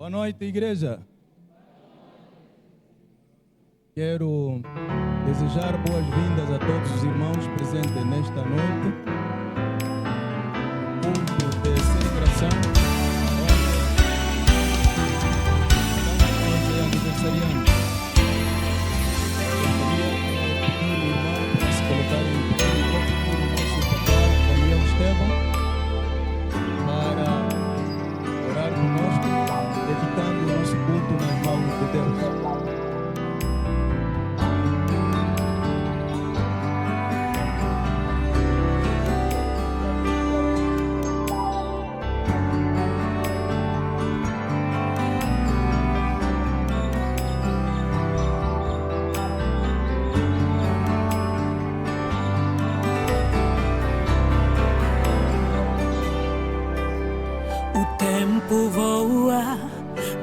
Boa noite, igreja. Quero desejar boas-vindas a todos os irmãos presentes nesta noite. Culto de celebração. Estamos aniversariando. Gostaria de pedir o irmão para se colocar em pé e pedir o nosso pastor Daniel Estevão para orar conosco, dedicando o nosso culto nas mãos de Deus.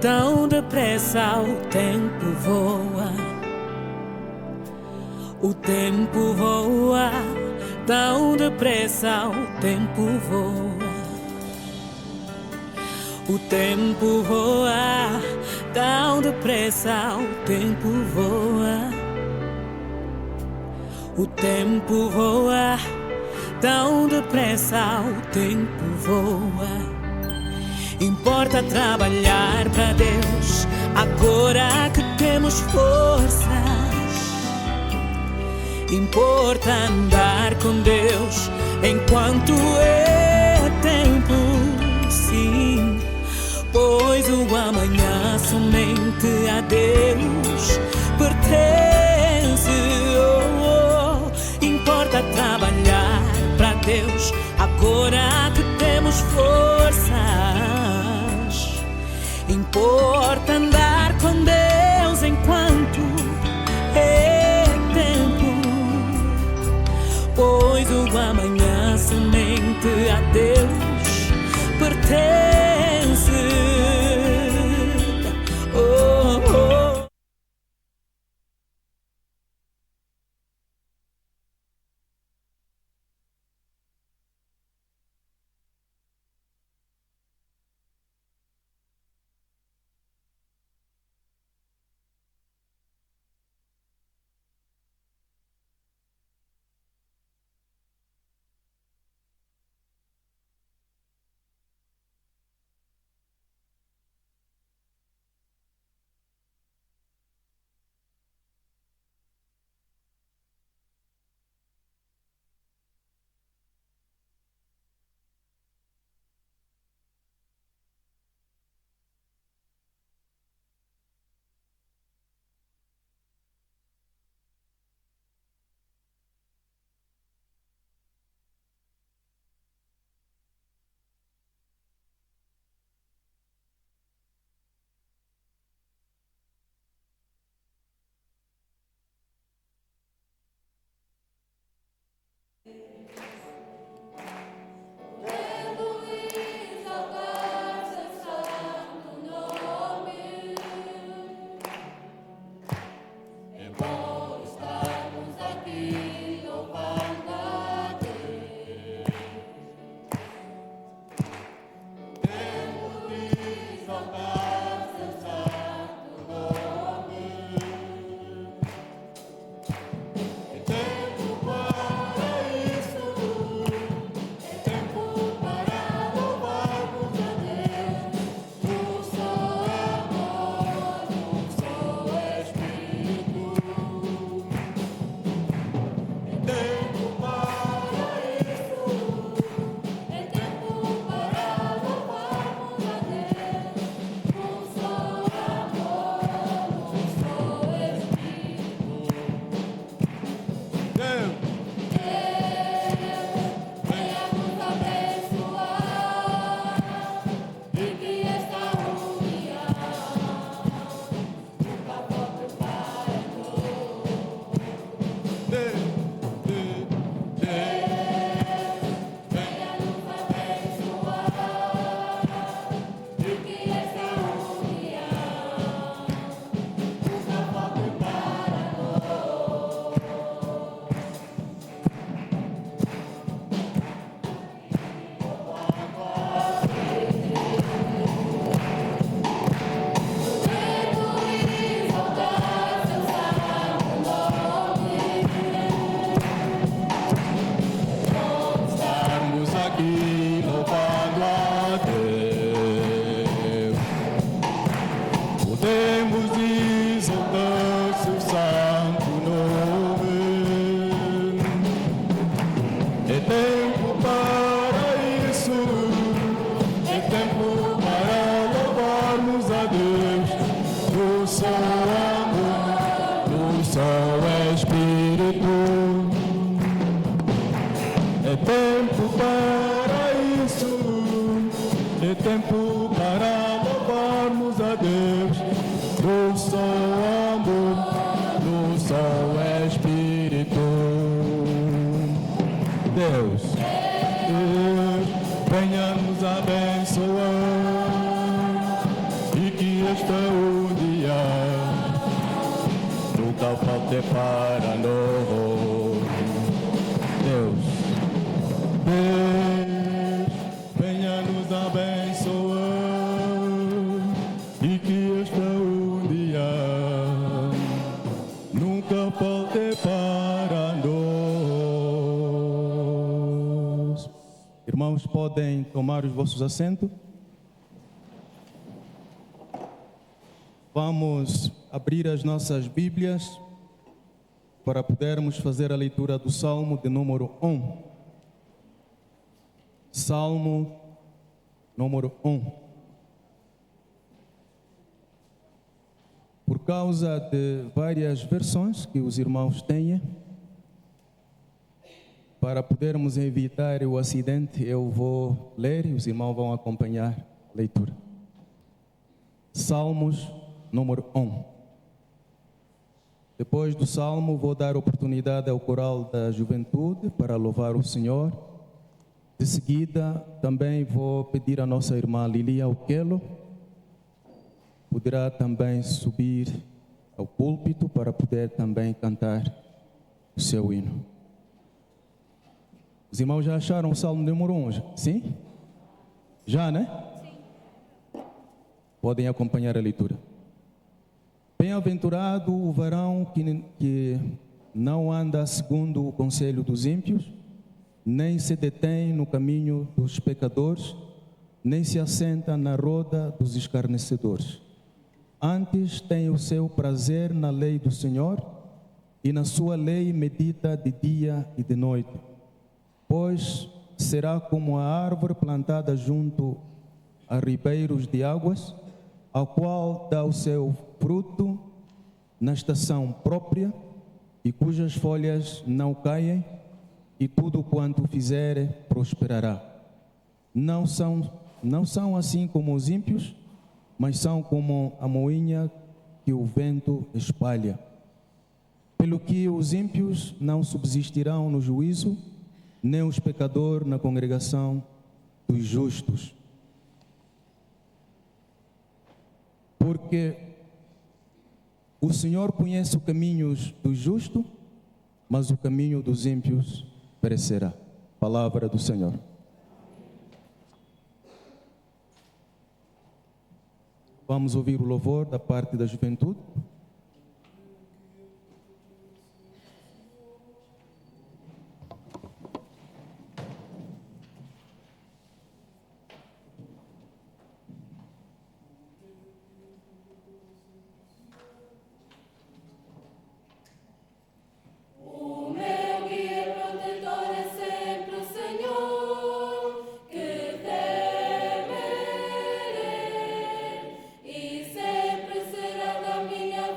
Tão depressa o tempo voa. O tempo voa. Tão depressa o tempo voa. O tempo voa. Tão depressa o tempo voa. O tempo voa. Tão depressa o tempo voa. Importa trabalhar para Deus agora que temos forças. Importa andar com Deus enquanto é tempo, sim. Pois o amanhã somente a Deus pertence. Oh, oh. Importa trabalhar para Deus agora que temos forças. Importa andar com Deus enquanto é tempo, pois o amanhã somente a Deus pertence. Oh, oh. É tempo para louvarmos a Deus. No som amor, no som Espírito. Deus, venha nos abençoar e que este dia nunca falte para nós. Deus, venha nos abençoar e que este dia nunca falte para nós. Irmãos, podem tomar os vossos assentos. Vamos abrir as nossas Bíblias para podermos fazer a leitura do Salmo de número 1. Salmo número 1. Por causa de várias versões que os irmãos têm, para podermos evitar o acidente, eu vou ler e os irmãos vão acompanhar a leitura. Salmos número 1. Depois do salmo, vou dar oportunidade ao coral da juventude para louvar o Senhor. De seguida, também vou pedir à nossa irmã Lilia Oquelo, poderá também subir ao púlpito para poder também cantar o seu hino. Os irmãos já acharam o salmo número 1? Sim? Já, né? Sim. Podem acompanhar a leitura. Bem-aventurado o varão que não anda segundo o conselho dos ímpios, nem se detém no caminho dos pecadores, nem se assenta na roda dos escarnecedores. Antes tem o seu prazer na lei do Senhor, e na sua lei medita de dia e de noite. Pois será como a árvore plantada junto a ribeiros de águas, a qual dá o seu fruto na estação própria, e cujas folhas não caem, e tudo quanto fizer prosperará. Não são assim como os ímpios, mas são como a moinha que o vento espalha. Pelo que os ímpios não subsistirão no juízo, nem os pecadores na congregação dos justos. Porque o Senhor conhece os caminhos dos justos, mas o caminho dos ímpios perecerá. Palavra do Senhor. Vamos ouvir o louvor da parte da juventude. Minha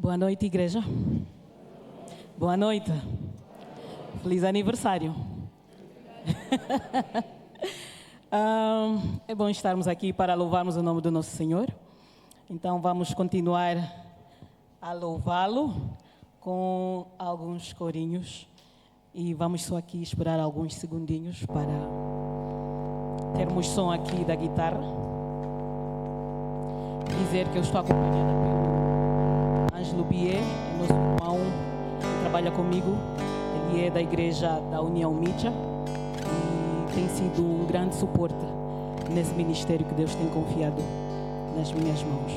Boa noite, igreja. Boa noite. Feliz aniversário. É bom estarmos aqui para louvarmos o nome do nosso Senhor. Então vamos continuar a louvá-lo com alguns corinhos. E vamos só aqui esperar alguns segundinhos para termos som aqui da guitarra. Dizer que eu estou acompanhada pelo Ângelo Bier, nosso irmão que trabalha comigo. Ele é da igreja da União Mídia e tem sido um grande suporte nesse ministério que Deus tem confiado nas minhas mãos.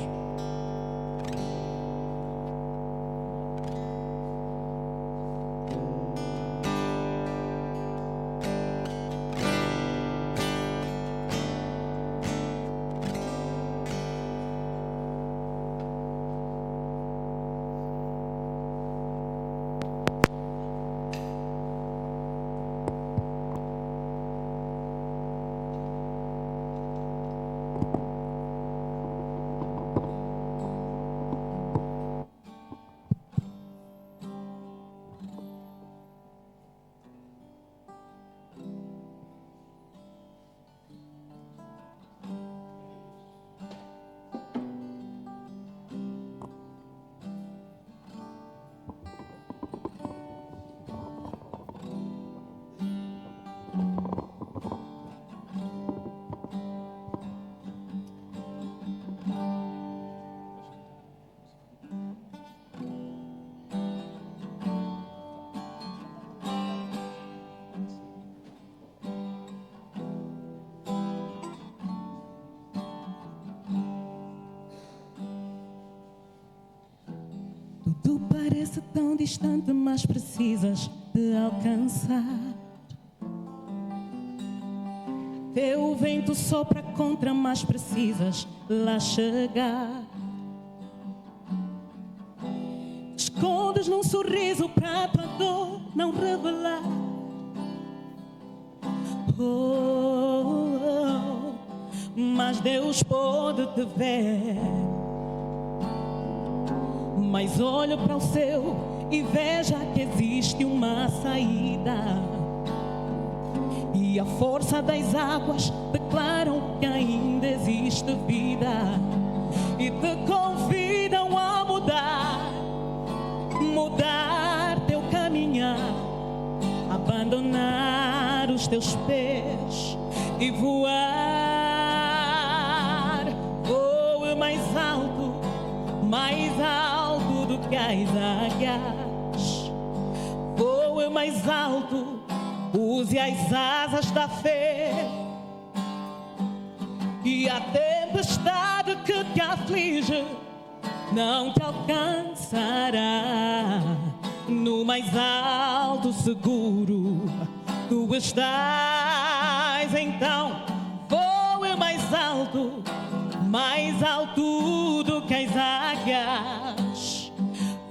Tudo parece tão distante, mas precisas de alcançar. Teu vento sopra contra, mas precisas lá chegar. Escondes num sorriso pra tua dor não revelar. Mas Deus pode te ver. Mas olho para o céu e veja que existe uma saída. E a força das águas declaram que ainda existe vida. E te convidam a mudar teu caminhar, abandonar os teus pés e voar. Voe mais alto do que as águias. Voe mais alto, use as asas da fé. E a tempestade que te aflige não te alcançará. No mais alto seguro tu estás. Então voe mais alto do que as águias.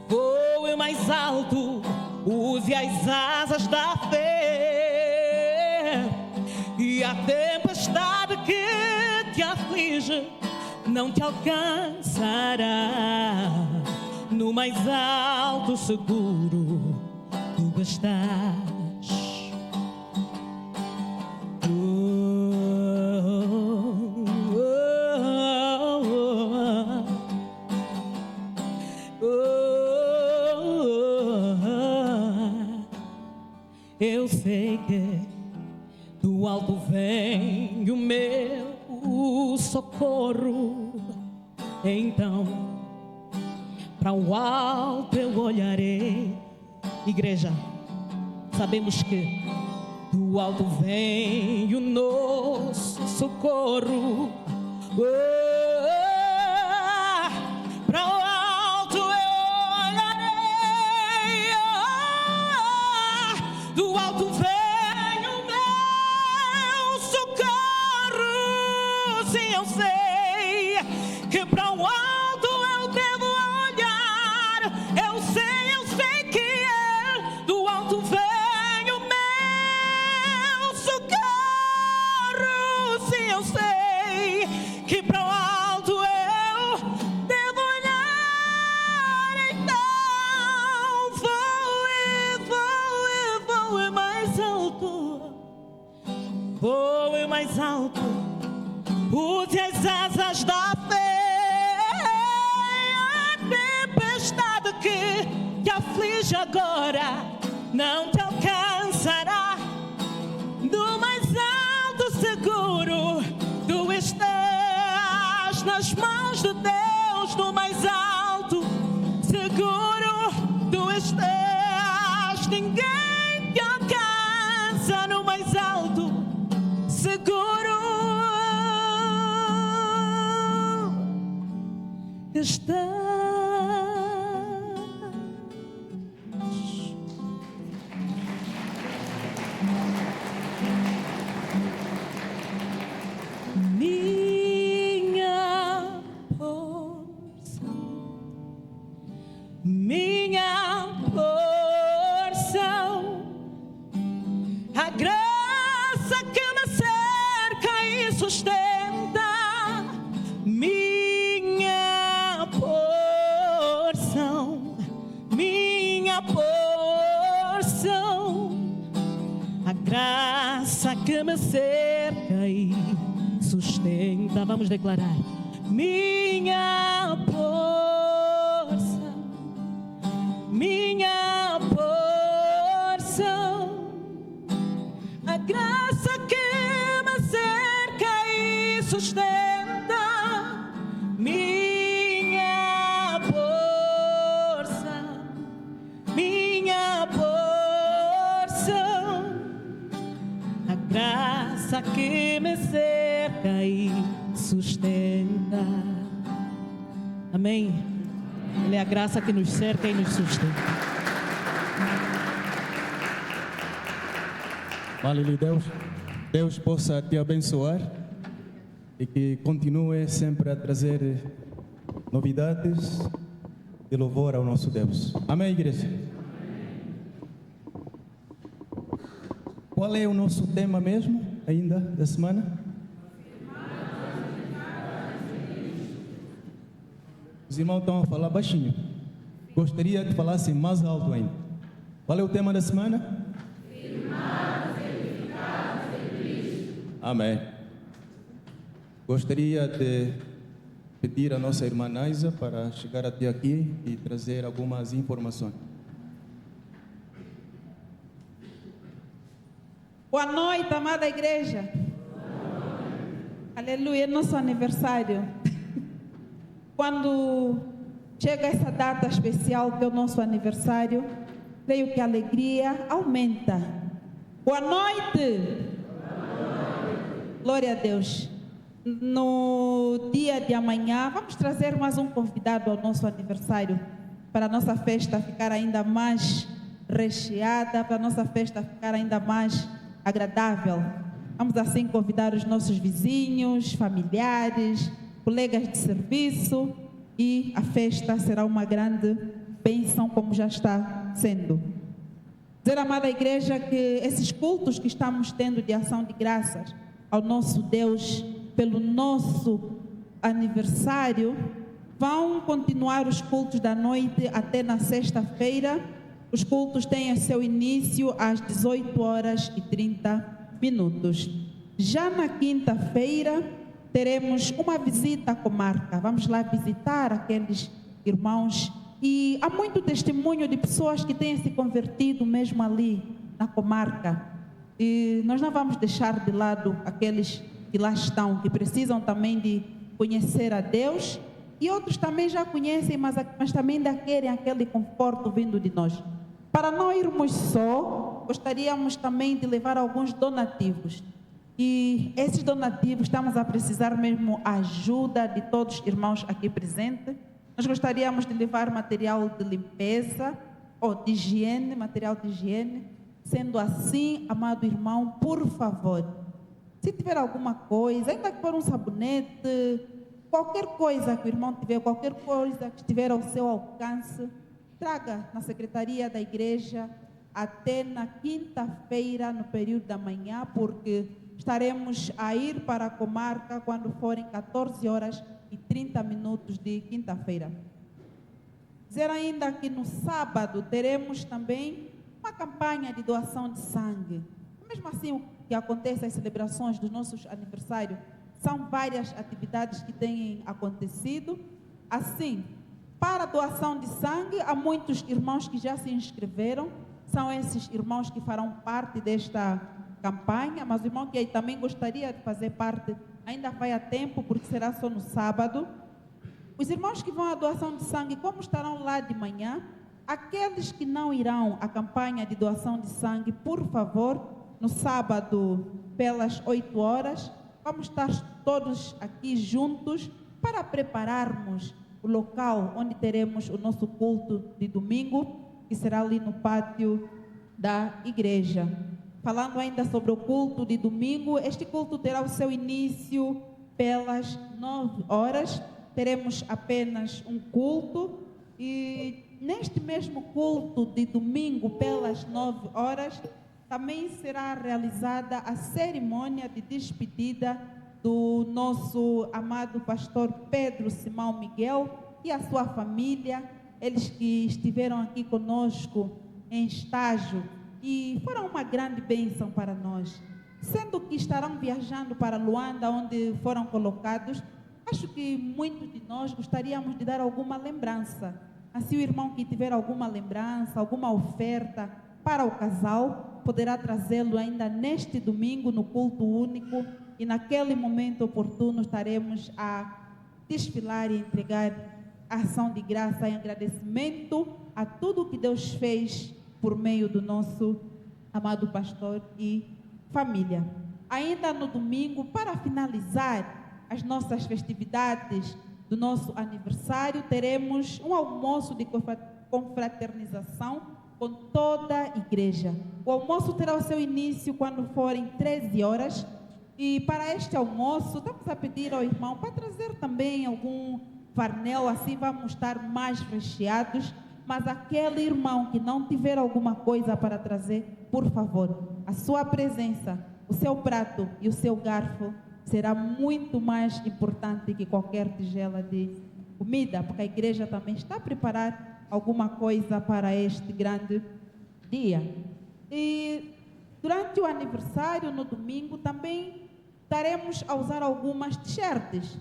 Voe mais alto, use as asas da fé. E a tempestade que te aflige não te alcançará. No mais alto seguro tu estás. Eu sei que do alto vem o meu socorro. Então, para o alto eu olharei. Igreja, sabemos que do alto vem o nosso socorro. Para o alto eu olharei. Do alto vem o meu socorro. Sim, eu sei que para o alto eu devo olhar. Eu sei que do alto vem o meu socorro. Sim, eu sei que para o alto aflige agora não te alcançará. No mais alto seguro, tu estás nas mãos de Deus. No mais alto seguro, tu estás. Ninguém te alcança no mais alto seguro. Estás. Minha porção, a graça que me cerca e sustenta. Minha porção, a graça que me cerca e sustenta. Vamos declarar: minha porção, a graça que me cerca e sustenta. Minha porção, a graça que me cerca e sustenta. Amém. Ele é a graça que nos cerca e nos sustenta. Vale-lhe Deus. Deus possa te abençoar e que continue sempre a trazer novidades de louvor ao nosso Deus. Amém, igreja? Qual é o nosso tema mesmo, ainda, da semana? Os irmãos estão a falar baixinho. Gostaria que falassem mais alto ainda. Qual é o tema da semana? Amém. Gostaria de pedir à nossa irmã Naisa para chegar até aqui e trazer algumas informações. Boa noite, amada igreja. Aleluia, é nosso aniversário. Quando chega essa data especial que é o nosso aniversário, creio que a alegria aumenta. Boa noite. Glória a Deus. No dia de amanhã, vamos trazer mais um convidado ao nosso aniversário, para a nossa festa ficar ainda mais recheada, para a nossa festa ficar ainda mais agradável. Vamos assim convidar os nossos vizinhos, familiares, colegas de serviço, e a festa será uma grande bênção, como já está sendo. Dizer, amada igreja, que esses cultos que estamos tendo de ação de graças ao nosso Deus pelo nosso aniversário, vão continuar os cultos da noite até na sexta-feira. Os cultos têm seu início às 18h30. Já na quinta-feira teremos uma visita à comarca. Vamos lá visitar aqueles irmãos, e há muito testemunho de pessoas que têm se convertido mesmo ali na comarca. E nós não vamos deixar de lado aqueles que lá estão, que precisam também de conhecer a Deus, e outros também já conhecem, mas também ainda querem aquele conforto vindo de nós. Para não irmos só, gostaríamos também de levar alguns donativos. E esses donativos, estamos a precisar mesmo a ajuda de todos os irmãos aqui presentes. Nós gostaríamos de levar material de limpeza ou de higiene, material de higiene. Sendo assim, amado irmão, por favor, se tiver alguma coisa, ainda que for um sabonete, qualquer coisa que o irmão tiver, qualquer coisa que estiver ao seu alcance, traga na secretaria da igreja até na quinta-feira, no período da manhã, porque estaremos a ir para a comarca quando forem 14h30 de quinta-feira. Dizer ainda que no sábado teremos também uma campanha de doação de sangue. Mesmo assim, o que acontece, as celebrações dos nossos aniversários, são várias atividades que têm acontecido. Assim, Para a doação de sangue, há muitos irmãos que já se inscreveram. São esses irmãos que farão parte desta campanha, mas o irmão que também gostaria de fazer parte, ainda vai a tempo, porque será só no sábado. Os irmãos que vão à doação de sangue, como estarão lá de manhã, aqueles que não irão à campanha de doação de sangue, por favor, no sábado, pelas 8 horas, vamos estar todos aqui juntos para prepararmos o local onde teremos o nosso culto de domingo, que será ali no pátio da igreja. Falando ainda sobre o culto de domingo, este culto terá o seu início pelas 9 horas. Teremos apenas um culto e neste mesmo culto de domingo, pelas 9 horas, também será realizada a cerimônia de despedida do nosso amado pastor Pedro Simão Miguel e a sua família, eles que estiveram aqui conosco em estágio e foram uma grande bênção para nós. Sendo que estarão viajando para Luanda, onde foram colocados, acho que muitos de nós gostaríamos de dar alguma lembrança. Assim, o irmão que tiver alguma lembrança, alguma oferta para o casal, poderá trazê-lo ainda neste domingo no culto único, e naquele momento oportuno estaremos a desfilar e entregar a ação de graça e agradecimento a tudo que Deus fez por meio do nosso amado pastor e família. Ainda no domingo, para finalizar as nossas festividades do nosso aniversário, teremos um almoço de confraternização com toda a igreja. O almoço terá o seu início quando forem 13 horas. E para este almoço, estamos a pedir ao irmão para trazer também algum farnel, assim vamos estar mais recheados. Mas aquele irmão que não tiver alguma coisa para trazer, por favor, a sua presença, o seu prato e o seu garfo será muito mais importante que qualquer tigela de comida, porque a igreja também está a preparar alguma coisa para este grande dia. E durante o aniversário, no domingo, também estaremos a usar algumas t-shirts.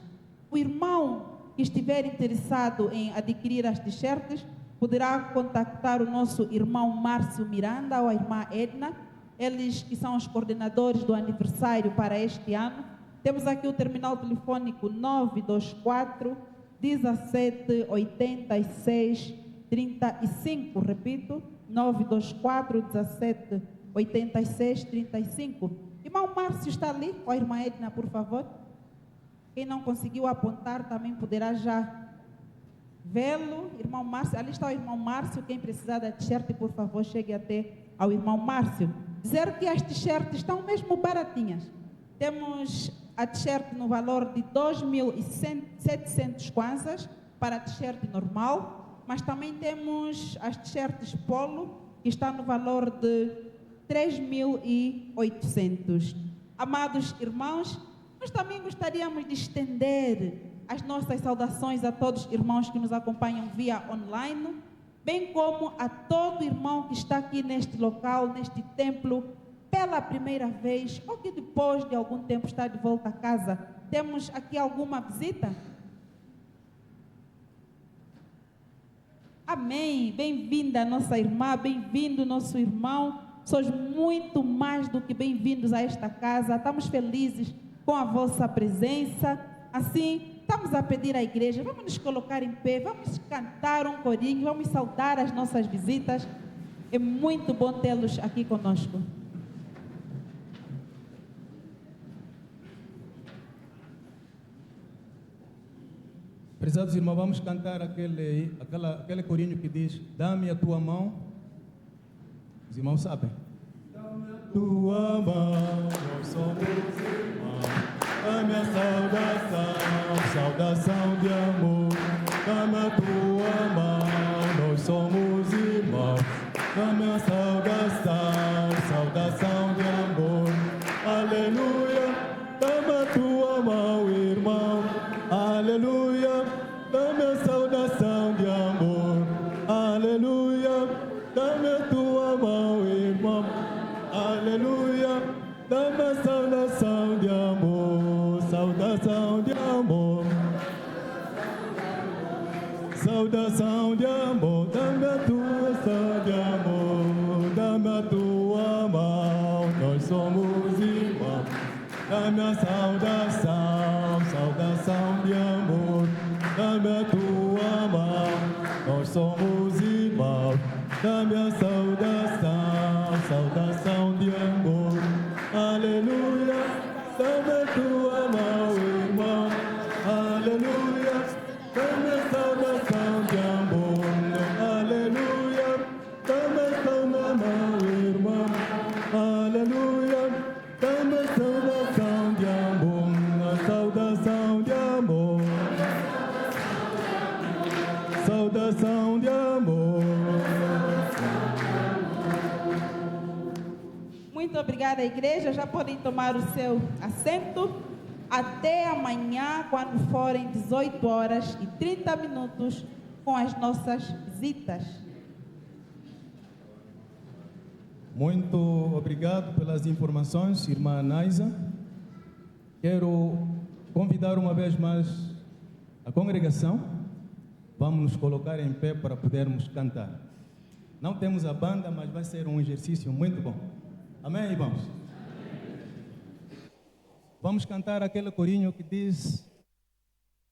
O irmão que estiver interessado em adquirir as t-shirts poderá contactar o nosso irmão Márcio Miranda ou a irmã Edna, eles que são os coordenadores do aniversário para este ano. Temos aqui o terminal telefônico 924 17 86 35, repito, 924 17 86 35. Irmão Márcio está ali, ou a irmã Edna, por favor. Quem não conseguiu apontar também poderá já vê-lo. Irmão Márcio, ali está o irmão Márcio. Quem precisar da t-shirt, por favor, chegue até ao irmão Márcio. Dizer que as t-shirts estão mesmo baratinhas. Temos a t-shirt no valor de 2.700 kwanzas para a t-shirt normal, mas também temos as t-shirts polo, que está no valor de 3.800. Amados irmãos, nós também gostaríamos de estender as nossas saudações a todos os irmãos que nos acompanham via online, bem como a todo irmão que está aqui neste local, neste templo, pela primeira vez, ou que depois de algum tempo está de volta a casa. Temos aqui alguma visita? Amém. Bem-vinda nossa irmã, bem-vindo nosso irmão. Sois muito mais do que bem-vindos a esta casa. Estamos felizes com a vossa presença. Assim, estamos a pedir à igreja, vamos nos colocar em pé, vamos cantar um corinho, vamos saudar as nossas visitas. É muito bom tê-los aqui conosco. Prezados irmãos, vamos cantar aquele corinho que diz: dá-me a tua mão. Os irmãos sabem. Dá-me a tua mão, nós somos irmãos. Dá-me a saudação de amor. Dá-me a tua mão, nós somos irmãos. Dá-me a saudação de amor. Aleluia, dá-me a tua mão, irmão. Aleluia, dá-me a saudação de amor. Aleluia, dá-me a tua mão, irmão. Aleluia, dá-me a saudação de amor. Saudação de amor. saudação de amor, dá-me a tua ação de amor, dá-me a tua mão, nós somos irmãos. Dá-me a saudação, saudação de amor, dá-me a tua mão, nós somos irmãos. Dá-me a saudação, saudação de amor, aleluia. Dá-me a tua mão, irmão, aleluia. Dá-me a saudação de amor, aleluia. Dá-me a saudação, mão, irmão, aleluia. Dá-me a saudação de amor, a saudação de amor, saudação de amor. Muito obrigada, igreja. Já podem tomar o seu assento. Até amanhã, quando forem 18h30, com as nossas visitas. Muito obrigado pelas informações, irmã Naisa. Quero convidar uma vez mais a congregação. Vamos nos colocar em pé para podermos cantar. Não temos a banda, mas vai ser um exercício muito bom. Amém, irmãos? Vamos cantar aquele corinho que diz: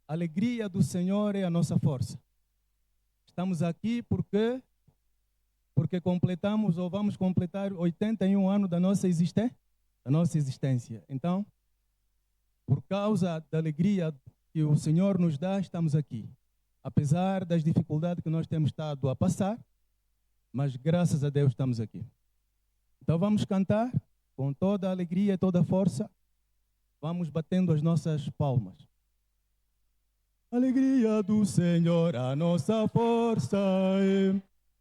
a alegria do Senhor é a nossa força. Estamos aqui porque completamos ou vamos completar 81 anos da nossa existência. Então, por causa da alegria que o Senhor nos dá, estamos aqui. Apesar das dificuldades que nós temos estado a passar, mas graças a Deus estamos aqui. Então vamos cantar com toda a alegria e toda a força. Vamos batendo as nossas palmas. Alegria do Senhor, a nossa força é.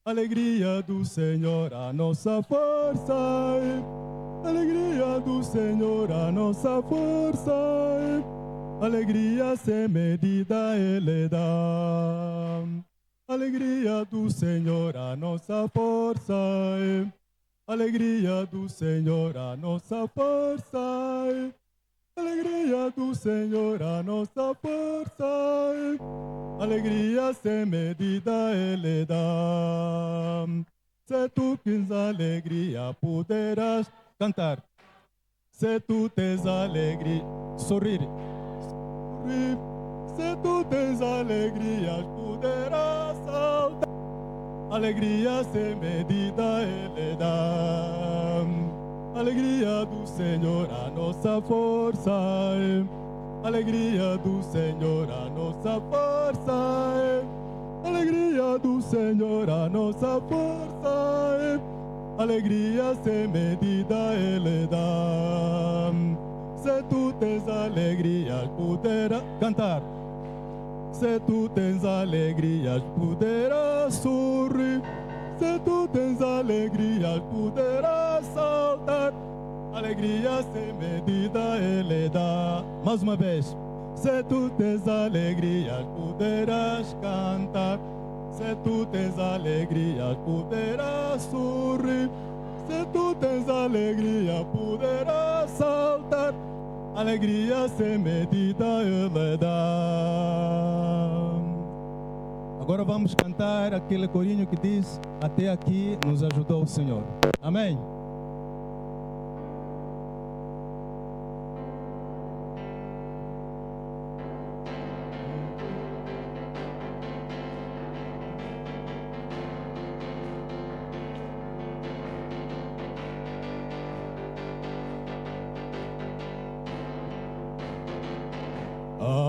Alegria do Senhor, a nossa força é. Alegria do Senhor, a nossa força é. Alegria sem medida Ele dá. Alegria do Senhor, a nossa força é. Alegria do Senhor, a nossa força é. Alegria do Senhor, a nossa força é. Alegria sem medida Ele dá. Se tu tens alegria, poderás cantar. Se tu tens alegria, sorrir. Se tu tens alegria, poderás saltar. Alegria sem medida Ele dá. Alegria do Senhor, a nossa força é. Alegria do Senhor, a nossa força é. Alegria do Senhor, a nossa força é. Alegria sem medida Ele dá. Se tu tens alegria, poderás cantar. Se tu tens alegria, poderás sorrir. Se tu tens alegria, poderás saltar. Alegria sem medida Ele dá. Mais uma vez. Se tu tens alegria, poderás cantar. Se tu tens alegria, poderás sorrir. Se tu tens alegria, poderás saltar. Alegria sem medida Ele dá. Agora vamos cantar aquele corinho que diz: até aqui nos ajudou o Senhor. Amém?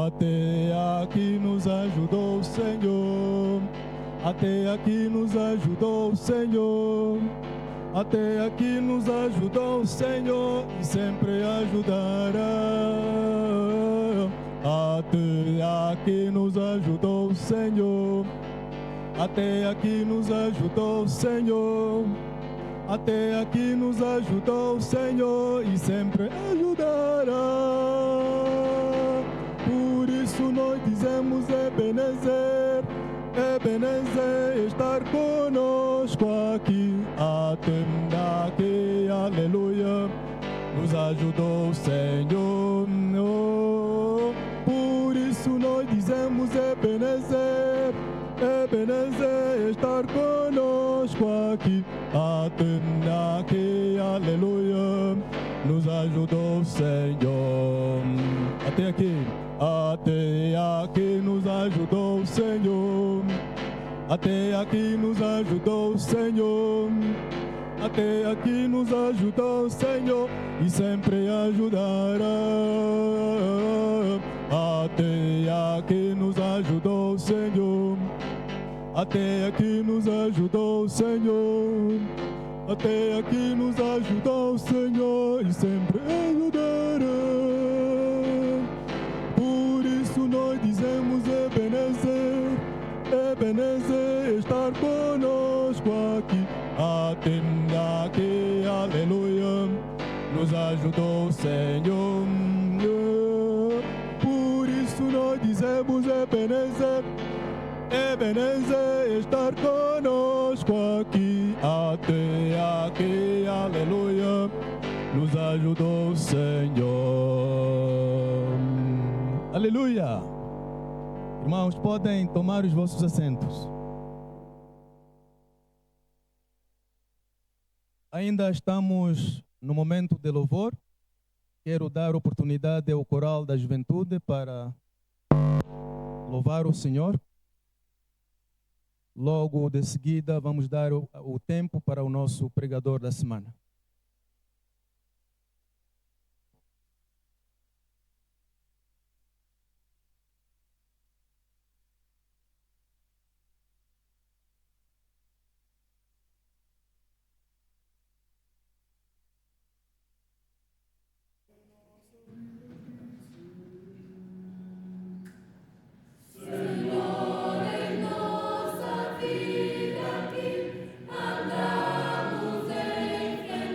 Até aqui nos ajudou o Senhor. Até aqui nos ajudou o Senhor. Até aqui nos ajudou o Senhor e sempre ajudará. Até aqui nos ajudou o Senhor. Até aqui nos ajudou o Senhor. Até aqui nos ajudou o Senhor e sempre ajudará. Por isso nós dizemos Ebenezer, Ebenezer, estar conosco aqui. Até aqui, aleluia, nos ajudou o Senhor. Oh, por isso nós dizemos Ebenezer, Ebenezer, estar conosco aqui, até aqui, aleluia, nos ajudou o Senhor. Até aqui nos ajudou o Senhor. Até aqui nos ajudou o Senhor. Até aqui nos ajudou o Senhor e sempre ajudará. Até aqui nos ajudou o Senhor. Até aqui nos ajudou o Senhor. Até aqui nos ajudou o Senhor e sempre ajudará. Por isso nós dizemos Ebenezer, Ebenezer, estar conosco aqui. Até aqui, aleluia, nos ajudou o Senhor. Por isso nós dizemos Ebenezer, Ebenezer, estar conosco aqui. Até aqui, aleluia, nos ajudou o Senhor. Aleluia! Irmãos, podem tomar os vossos assentos. Ainda estamos no momento de louvor. Quero dar oportunidade ao coral da juventude para louvar o Senhor. Logo de seguida, vamos dar o tempo para o nosso pregador da semana. Andamos em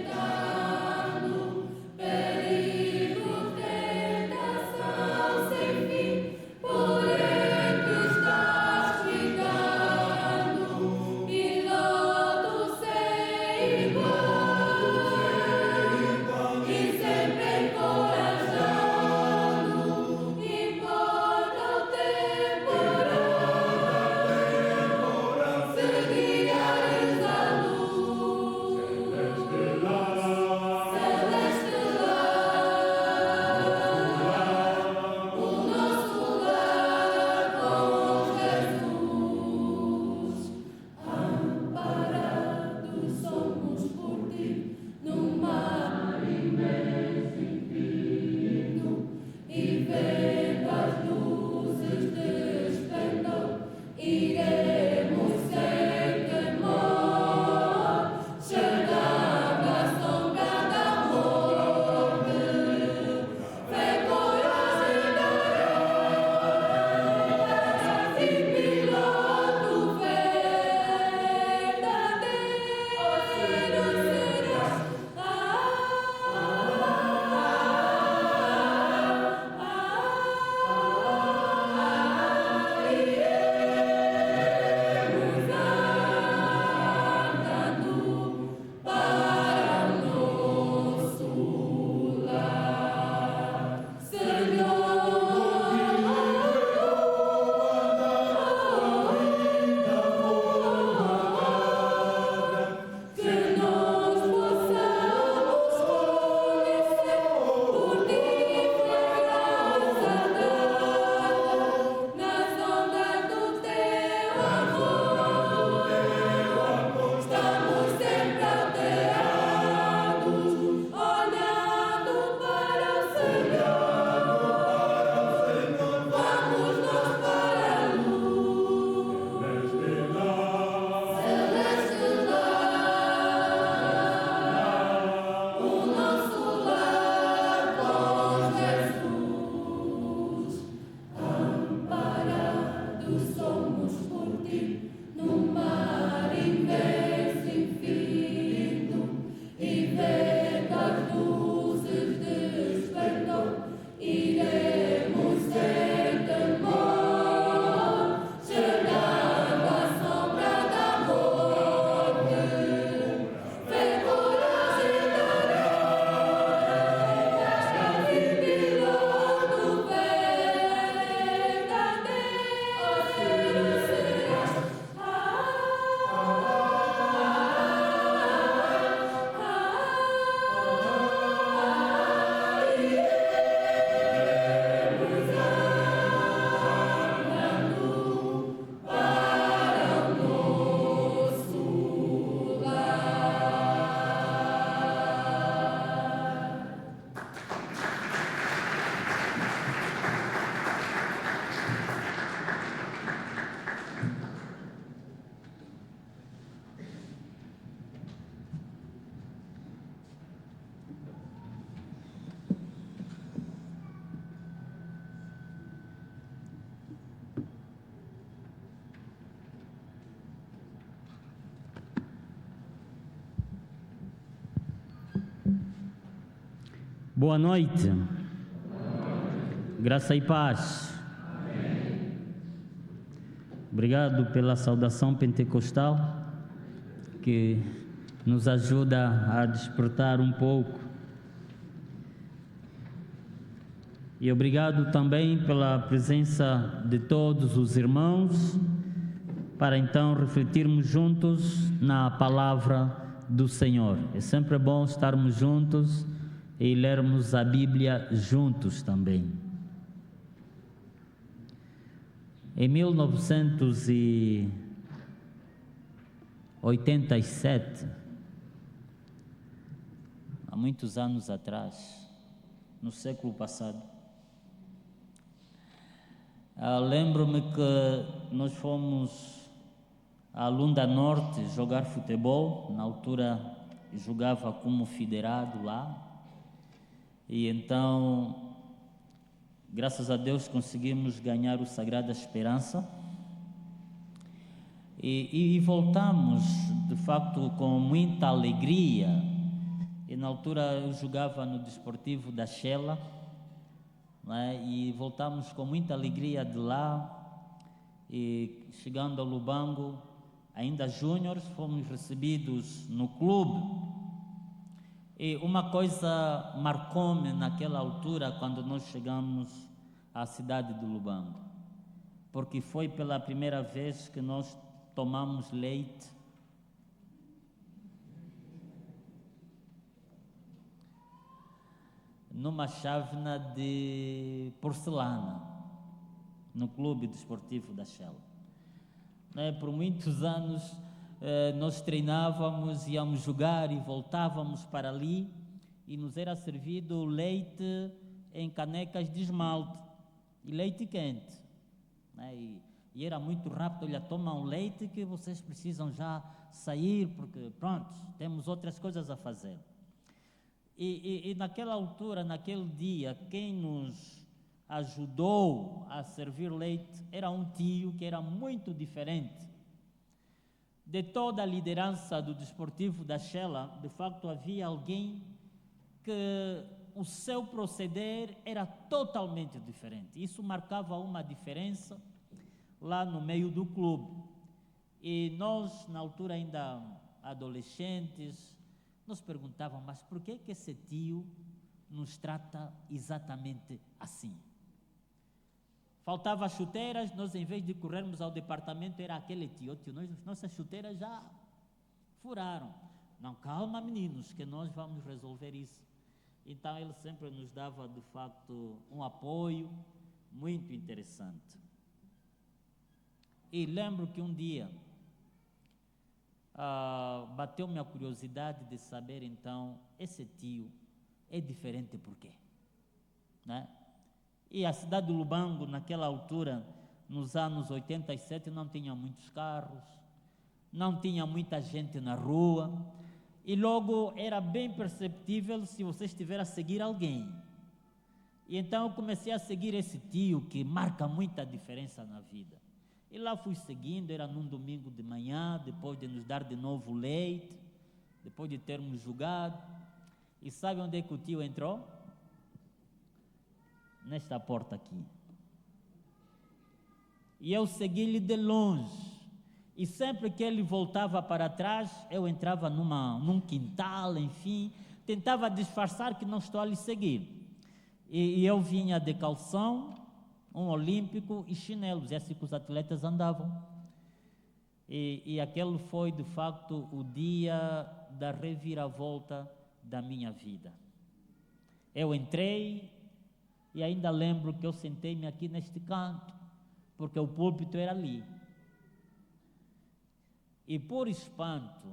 Boa noite. Graça e paz. Obrigado pela saudação pentecostal que nos ajuda a despertar um pouco. E obrigado também pela presença de todos os irmãos, para então refletirmos juntos na palavra do Senhor. É sempre bom estarmos juntos e lermos a Bíblia juntos também. Em 1987, há muitos anos atrás, no século passado, lembro-me que nós fomos a Lunda Norte jogar futebol. Na altura jogava como federado lá, e então, graças a Deus, conseguimos ganhar o Sagrada Esperança e voltamos, de facto, com muita alegria. E na altura eu jogava no Desportivo da Shela, né? E voltamos com muita alegria de lá, e chegando ao Lubango, ainda júniores, fomos recebidos no clube. E uma coisa marcou-me naquela altura, quando nós chegamos à cidade de Lubango, porque foi pela primeira vez que nós tomamos leite numa chávena de porcelana, no Clube Desportivo da Shela. Por muitos anos nós treinávamos, íamos jogar e voltávamos para ali, e nos era servido leite em canecas de esmalte e leite quente. E era muito rápido. Olha, tomam leite que vocês precisam já sair, porque pronto, temos outras coisas a fazer. E naquela altura, naquele dia, quem nos ajudou a servir leite era um tio que era muito diferente de toda a liderança do Desportivo da Shela. De facto, havia alguém que o seu proceder era totalmente diferente. Isso marcava uma diferença lá no meio do clube. E nós, na altura ainda adolescentes, nos perguntávamos, mas por que esse tio nos trata exatamente assim? Faltava chuteiras, nós, em vez de corrermos ao departamento, era aquele tio, nossas chuteiras já furaram. Não, calma, meninos, que nós vamos resolver isso. Então ele sempre nos dava, de facto, um apoio muito interessante. E lembro que um dia bateu-me a curiosidade de saber, então, esse tio é diferente por quê? Né? E a cidade de Lubango, naquela altura, nos anos 87, não tinha muitos carros, não tinha muita gente na rua, e logo era bem perceptível se você estiver a seguir alguém. E então eu comecei a seguir esse tio que marca muita diferença na vida. E lá fui seguindo, era num domingo de manhã, depois de nos dar de novo leite, depois de termos jogado. E sabe onde é que o tio entrou? Nesta porta aqui. E eu segui-lhe de longe. E sempre que ele voltava para trás, eu entrava num quintal, enfim, tentava disfarçar que não estou a lhe seguir. E eu vinha de calção, um olímpico e chinelos, é assim que os atletas andavam. E aquele foi, de facto, o dia da reviravolta da minha vida. Eu entrei e ainda lembro que eu sentei-me aqui neste canto, porque o púlpito era ali. E por espanto,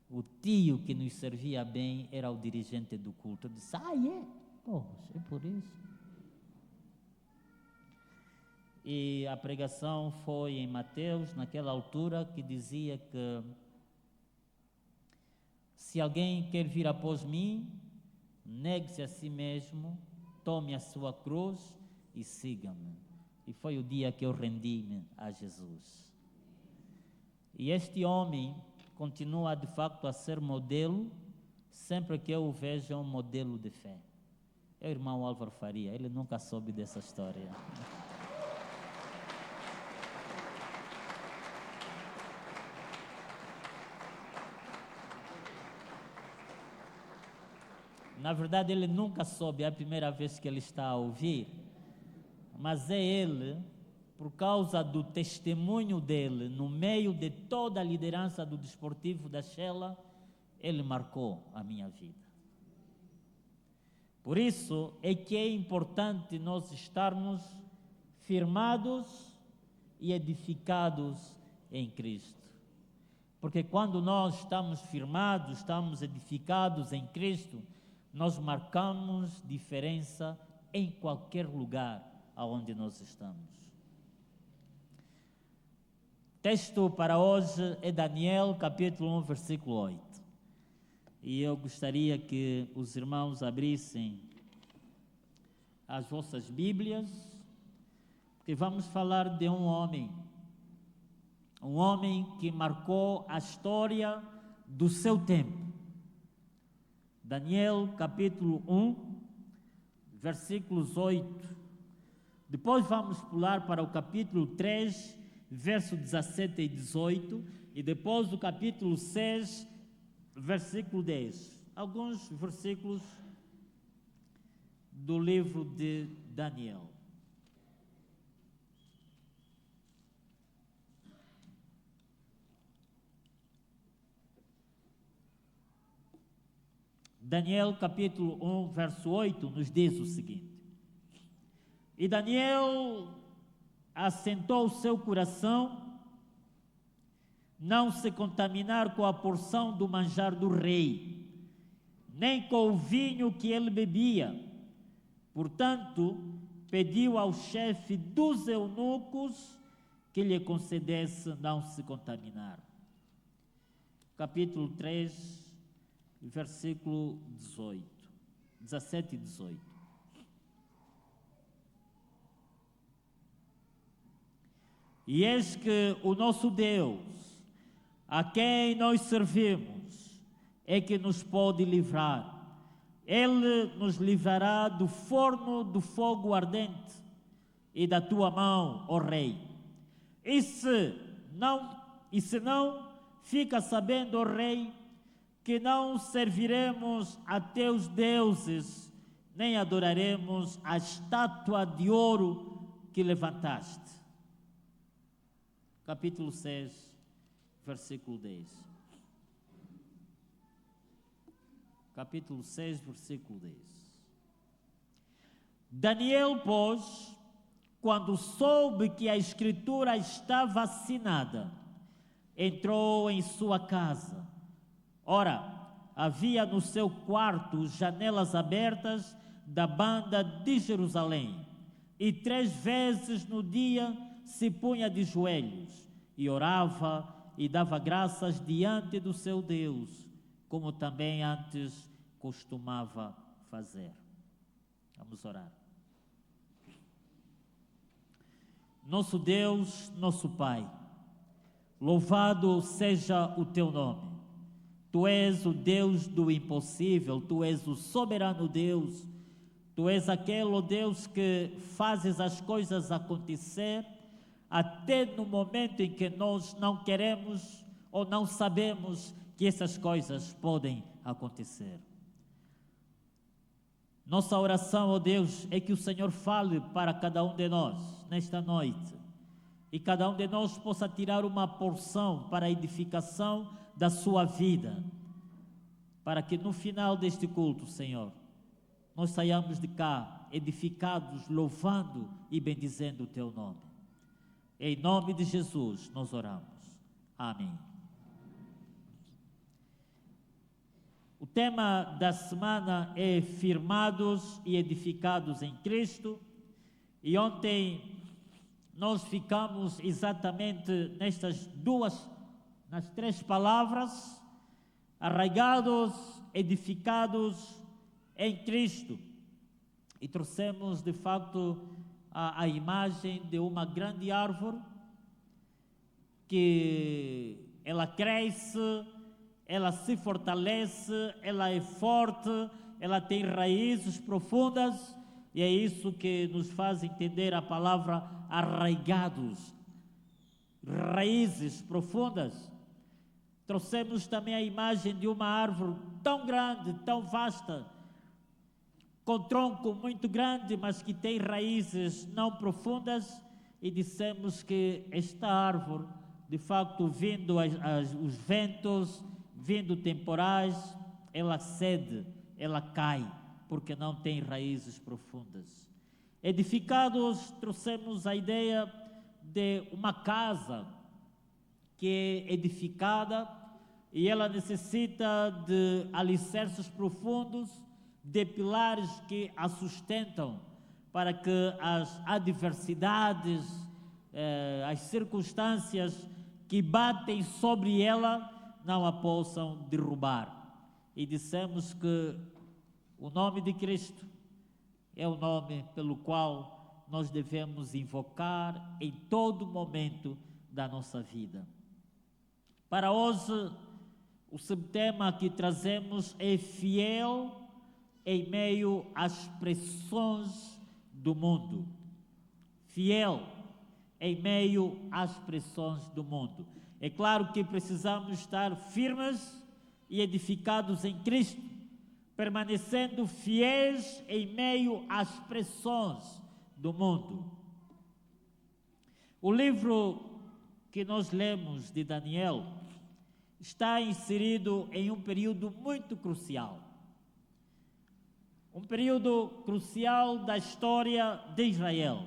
o tio que nos servia bem era o dirigente do culto. Eu disse, é? Poxa, é por isso. E a pregação foi em Mateus, naquela altura, que dizia que se alguém quer vir após mim, negue-se a si mesmo, tome a sua cruz e siga-me. E foi o dia que eu rendi-me a Jesus. E este homem continua, de facto, a ser modelo. Sempre que eu o vejo, é um modelo de fé. É o irmão Álvaro Faria, ele nunca soube dessa história. Na verdade, ele nunca soube, é a primeira vez que ele está a ouvir, mas é ele, por causa do testemunho dele, no meio de toda a liderança do Desportivo da Shela, ele marcou a minha vida. Por isso é que é importante nós estarmos firmados e edificados em Cristo. Porque quando nós estamos firmados, estamos edificados em Cristo, nós marcamos diferença em qualquer lugar aonde nós estamos. O texto para hoje é Daniel, capítulo 1, versículo 8. E eu gostaria que os irmãos abrissem as vossas Bíblias, porque vamos falar de um homem que marcou a história do seu tempo. Daniel, capítulo 1, versículos 8. Depois vamos pular para o capítulo 3, verso 17 e 18, e depois do capítulo 6, versículo 10. Alguns versículos do livro de Daniel. Daniel, capítulo 1, verso 8, nos diz o seguinte: E Daniel assentou o seu coração não se contaminar com a porção do manjar do rei, nem com o vinho que ele bebia. Portanto, pediu ao chefe dos eunucos que lhe concedesse não se contaminar. Capítulo 3, versículo 17 e 18. E eis que o nosso Deus, a quem nós servimos, é que nos pode livrar. Ele nos livrará do forno do fogo ardente e da tua mão, ó rei. E se não, fica sabendo, ó rei, que não serviremos a teus deuses, nem adoraremos a estátua de ouro que levantaste. Capítulo 6, versículo 10. Capítulo 6, versículo 10. Daniel, pois, quando soube que a escritura estava assinada, entrou em sua casa. Ora, havia no seu quarto janelas abertas da banda de Jerusalém, e 3 vezes no dia se punha de joelhos, e orava e dava graças diante do seu Deus, como também antes costumava fazer. Vamos orar. Nosso Deus, nosso Pai, louvado seja o teu nome. Tu és o Deus do impossível, tu és o soberano Deus, tu és aquele, ó Deus, que fazes as coisas acontecer, até no momento em que nós não queremos ou não sabemos que essas coisas podem acontecer. Nossa oração, ó Deus, é que o Senhor fale para cada um de nós nesta noite, e cada um de nós possa tirar uma porção para a edificação da sua vida, para que no final deste culto, Senhor, nós saiamos de cá edificados, louvando e bendizendo o teu nome. Em nome de Jesus nós oramos. Amém. O tema da semana é firmados e edificados em Cristo, e ontem nós ficamos exatamente nas 3 palavras: arraigados, edificados em Cristo. E trouxemos de facto a imagem de uma grande árvore que ela cresce, ela se fortalece, ela é forte ela tem raízes profundas, e é isso que nos faz entender a palavra arraigados, raízes profundas. Trouxemos também a imagem de uma árvore tão grande, tão vasta, com tronco muito grande, mas que tem raízes não profundas, e dissemos que esta árvore, de facto, vindo os ventos, vindo temporais, ela cede, ela cai, porque não tem raízes profundas. Edificados, trouxemos a ideia de uma casa que é edificada e ela necessita de alicerces profundos, de pilares que a sustentam, para que as adversidades, as circunstâncias que batem sobre ela não a possam derrubar. E dissemos que o nome de Cristo é o nome pelo qual nós devemos invocar em todo momento da nossa vida. Para hoje, o subtema que trazemos é fiel em meio às pressões do mundo. Fiel em meio às pressões do mundo. É claro que precisamos estar firmes e edificados em Cristo, permanecendo fiéis em meio às pressões do mundo. O livro que nós lemos de Daniel está inserido em um período muito crucial. Um período crucial da história de Israel.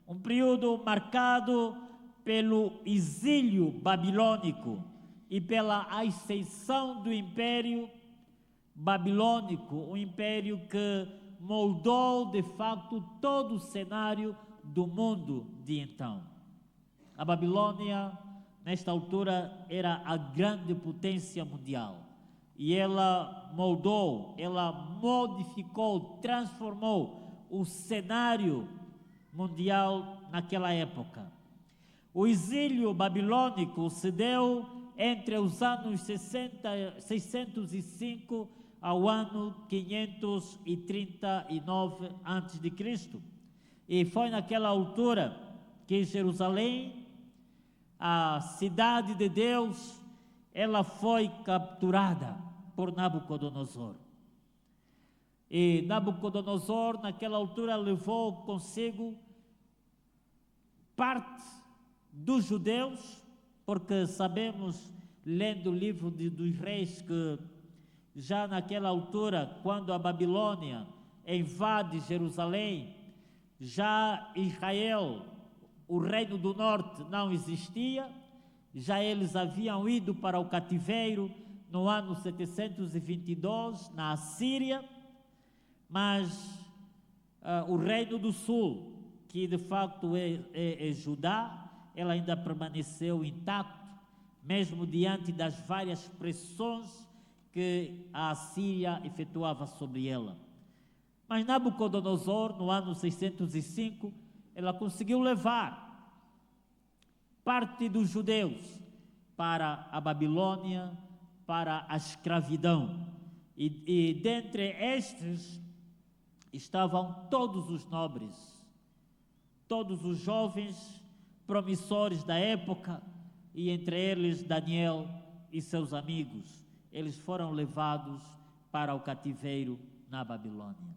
Um período marcado pelo exílio babilônico e pela ascensão do Império Babilônico, um império que moldou de facto todo o cenário do mundo de então. A Babilônia, nesta altura, era a grande potência mundial e ela moldou, ela modificou, transformou o cenário mundial naquela época. O exílio babilônico se deu entre os anos 605 ao ano 539 a.C. E foi naquela altura que Jerusalém, a cidade de Deus, ela foi capturada por Nabucodonosor. E Nabucodonosor, naquela altura, levou consigo parte dos judeus, porque sabemos, lendo o livro dos reis, que já naquela altura, quando a Babilônia invade Jerusalém, já Israel, o reino do norte, não existia, já eles haviam ido para o cativeiro no ano 722, na Assíria, mas o reino do sul, que de facto é Judá, ela ainda permaneceu intacto, mesmo diante das várias pressões que a Assíria efetuava sobre ela. Mas Nabucodonosor, no ano 605, ela conseguiu levar parte dos judeus para a Babilônia, para a escravidão. E dentre estes estavam todos os nobres, todos os jovens promissores da época, e entre eles Daniel e seus amigos. Eles foram levados para o cativeiro na Babilônia.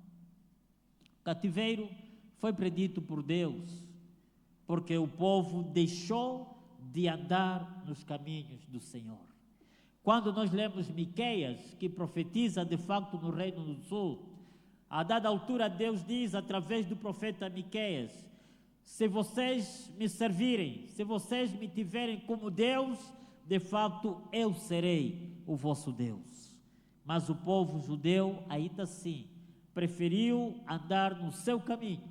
O cativeiro foi predito por Deus, porque o povo deixou de andar nos caminhos do Senhor. Quando nós lemos Miqueias, que profetiza de facto no Reino do Sul, a dada altura Deus diz através do profeta Miqueias: se vocês me servirem, se vocês me tiverem como Deus, de facto eu serei o vosso Deus. Mas o povo judeu, ainda assim, preferiu andar no seu caminho,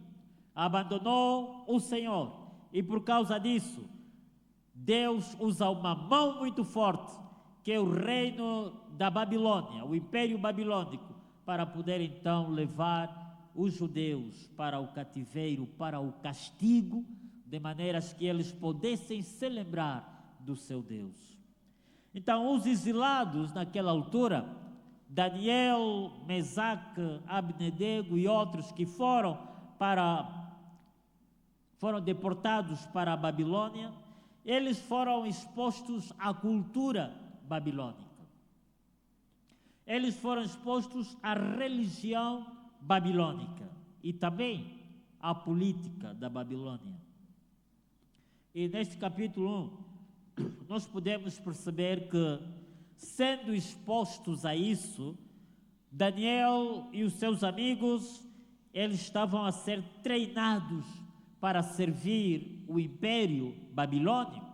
abandonou o Senhor, e por causa disso, Deus usa uma mão muito forte, que é o reino da Babilônia, o Império Babilônico, para poder então levar os judeus para o cativeiro, para o castigo, de maneiras que eles pudessem se lembrar do seu Deus. Então, os exilados naquela altura Daniel, Mesaque, Abnenego e outros que foram deportados para a Babilônia, eles foram expostos à cultura babilônica. Eles foram expostos à religião babilônica e também à política da Babilônia. E neste capítulo 1, nós podemos perceber que, sendo expostos a isso, Daniel e os seus amigos, eles estavam a ser treinados para servir o império babilônico.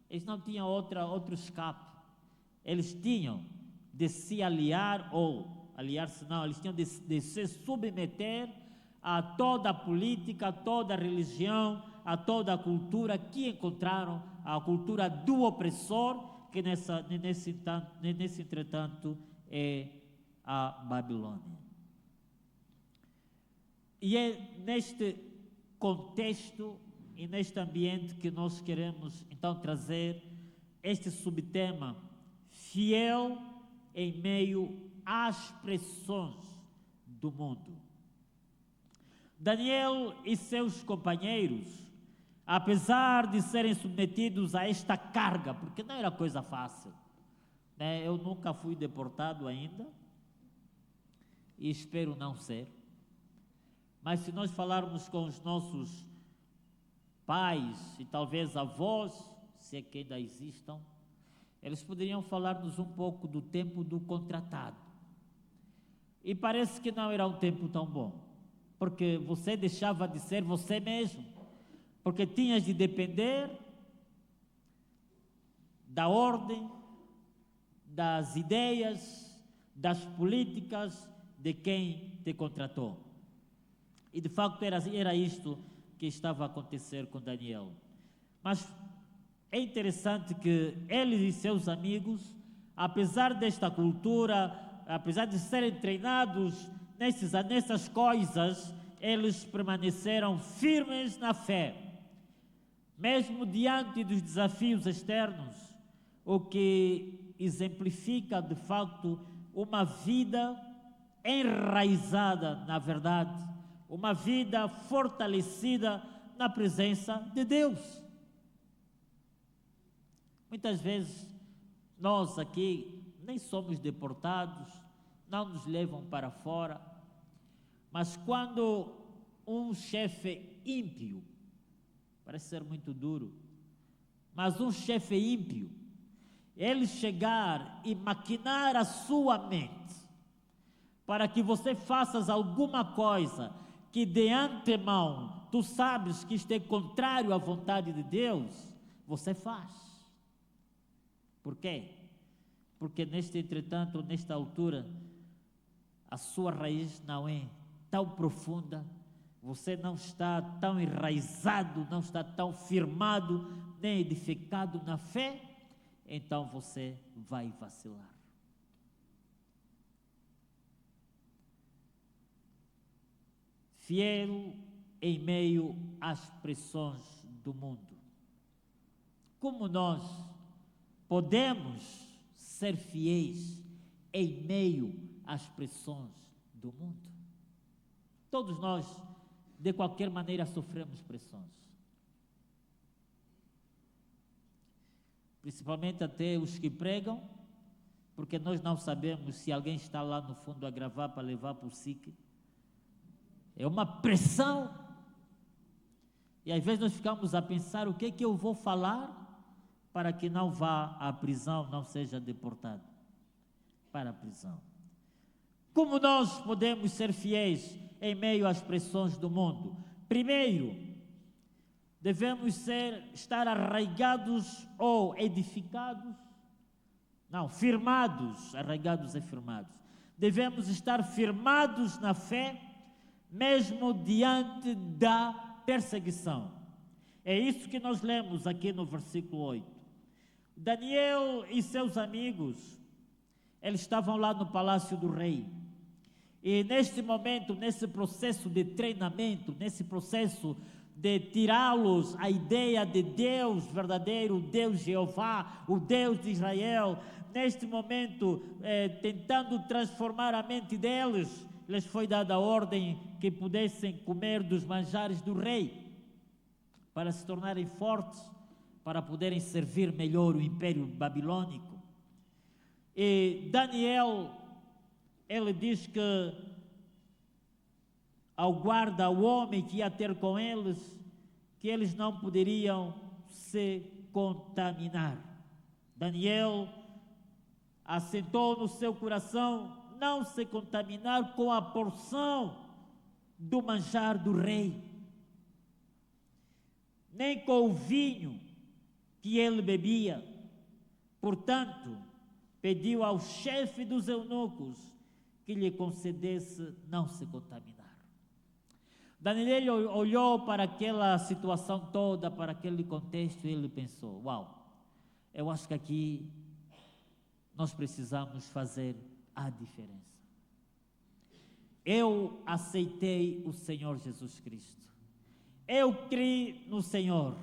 Eles não tinham outro escape. Eles tinham de se aliar, ou aliar-se não, eles tinham de se submeter a toda a política, a toda a religião, a toda a cultura que encontraram, a cultura do opressor, que nesse entretanto é a Babilônia. E é neste contexto e neste ambiente que nós queremos então trazer este subtema, fiel em meio às pressões do mundo. Daniel e seus companheiros, apesar de serem submetidos a esta carga, porque não era coisa fácil, né? Eu nunca fui deportado ainda e espero não ser, mas se nós falarmos com os nossos pais e talvez avós, se é que ainda existam, eles poderiam falar-nos um pouco do tempo do contratado. E parece que não era um tempo tão bom, porque você deixava de ser você mesmo, porque tinhas de depender da ordem, das ideias, das políticas de quem te contratou. E de facto era isto que estava a acontecer com Daniel. Mas é interessante que ele e seus amigos, apesar desta cultura, apesar de serem treinados nessas coisas, eles permaneceram firmes na fé, mesmo diante dos desafios externos, o que exemplifica de facto uma vida enraizada na verdade, uma vida fortalecida na presença de Deus. Muitas vezes nós aqui nem somos deportados, não nos levam para fora, mas quando um chefe ímpio, parece ser muito duro, mas um chefe ímpio, ele chegar e maquinar a sua mente para que você faças alguma coisa que de antemão tu sabes que isto é contrário à vontade de Deus, você faz. Por quê? Porque nesta altura, a sua raiz não é tão profunda, você não está tão enraizado, não está tão firmado, nem edificado na fé, então você vai vacilar. Fiel em meio às pressões do mundo. Como nós podemos ser fiéis em meio às pressões do mundo? Todos nós, de qualquer maneira, sofremos pressões. Principalmente até os que pregam, porque nós não sabemos se alguém está lá no fundo a gravar para levar para o SIC. É uma pressão. E às vezes nós ficamos a pensar o que é que eu vou falar para que não vá à prisão, não seja deportado para a prisão. Como nós podemos ser fiéis em meio às pressões do mundo? Primeiro, devemos estar arraigados ou edificados, firmados, arraigados e firmados. Devemos estar firmados na fé, mesmo diante da perseguição. É isso que nós lemos aqui no versículo 8. Daniel e seus amigos, eles estavam lá no palácio do rei. E neste momento, nesse processo de treinamento, nesse processo de tirá-los a ideia de Deus verdadeiro, o Deus Jeová, o Deus de Israel. Neste momento, tentando transformar a mente deles, lhes foi dada a ordem que pudessem comer dos manjares do rei, para se tornarem fortes, para poderem servir melhor o Império Babilônico. E Daniel, ele diz que ao guarda, ao homem que ia ter com eles, que eles não poderiam se contaminar. Daniel assentou no seu coração não se contaminar com a porção do manjar do rei, nem com o vinho que ele bebia. Portanto, pediu ao chefe dos eunucos que lhe concedesse não se contaminar. Daniel olhou para aquela situação toda, para aquele contexto, e ele pensou: uau, eu acho que aqui nós precisamos fazer a diferença. Eu aceitei o Senhor Jesus Cristo. Eu criei no Senhor.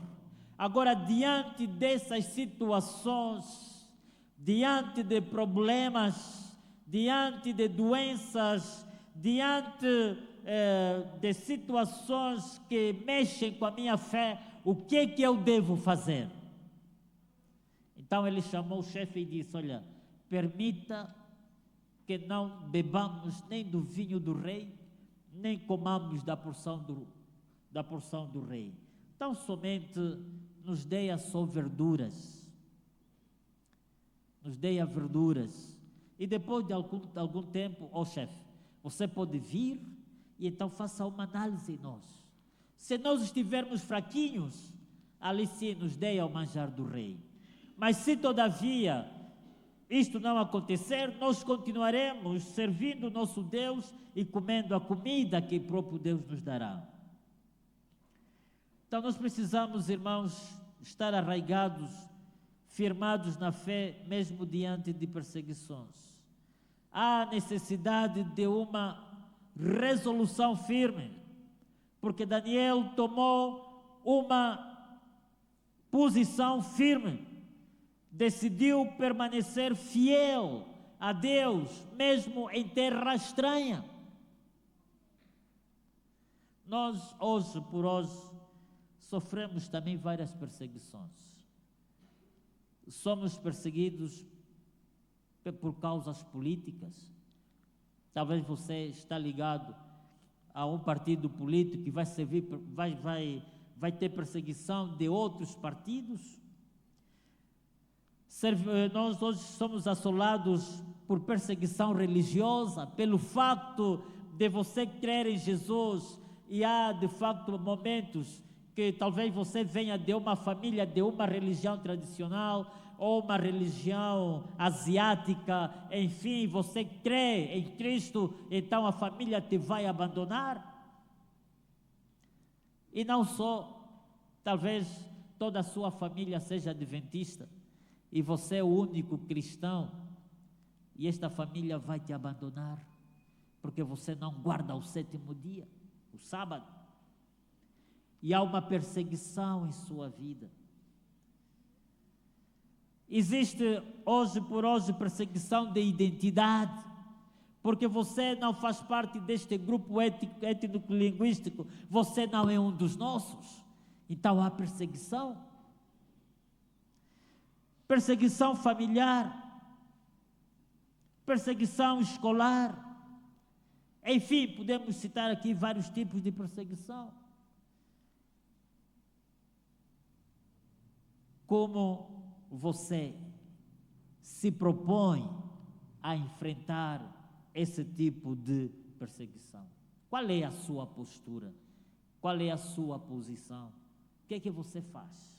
Agora, diante dessas situações, diante de problemas, diante de doenças, diante de situações que mexem com a minha fé, o que é que eu devo fazer? Então ele chamou o chefe e disse: olha, permita que não bebamos nem do vinho do rei, nem comamos da porção do rei. Então somente nos deia só verduras. Nos deia verduras. E depois de algum tempo, chefe, você pode vir e então faça uma análise em nós. Se nós estivermos fraquinhos, ali sim nos deia o manjar do rei. Mas se todavia isto não acontecer, nós continuaremos servindo o nosso Deus e comendo a comida que o próprio Deus nos dará. Então nós precisamos, irmãos, estar arraigados, firmados na fé, mesmo diante de perseguições. Há necessidade de uma resolução firme, porque Daniel tomou uma posição firme, decidiu permanecer fiel a Deus, mesmo em terra estranha. Nós, hoje por hoje, sofremos também várias perseguições. Somos perseguidos por causas políticas. Talvez você está ligado a um partido político que vai ter perseguição de outros partidos. Nós hoje somos assolados por perseguição religiosa, pelo fato de você crer em Jesus, e há de fato momentos que talvez você venha de uma família, de uma religião tradicional, ou uma religião asiática, enfim, você crê em Cristo, então a família te vai abandonar. E não só, talvez toda a sua família seja adventista, e você é o único cristão, e esta família vai te abandonar, porque você não guarda o sétimo dia, o sábado, e há uma perseguição em sua vida. Existe hoje por hoje perseguição de identidade, porque você não faz parte deste grupo étnico-linguístico, você não é um dos nossos, então há perseguição. Perseguição familiar, perseguição escolar, enfim, podemos citar aqui vários tipos de perseguição. Como você se propõe a enfrentar esse tipo de perseguição? Qual é a sua postura? Qual é a sua posição? O que é que você faz?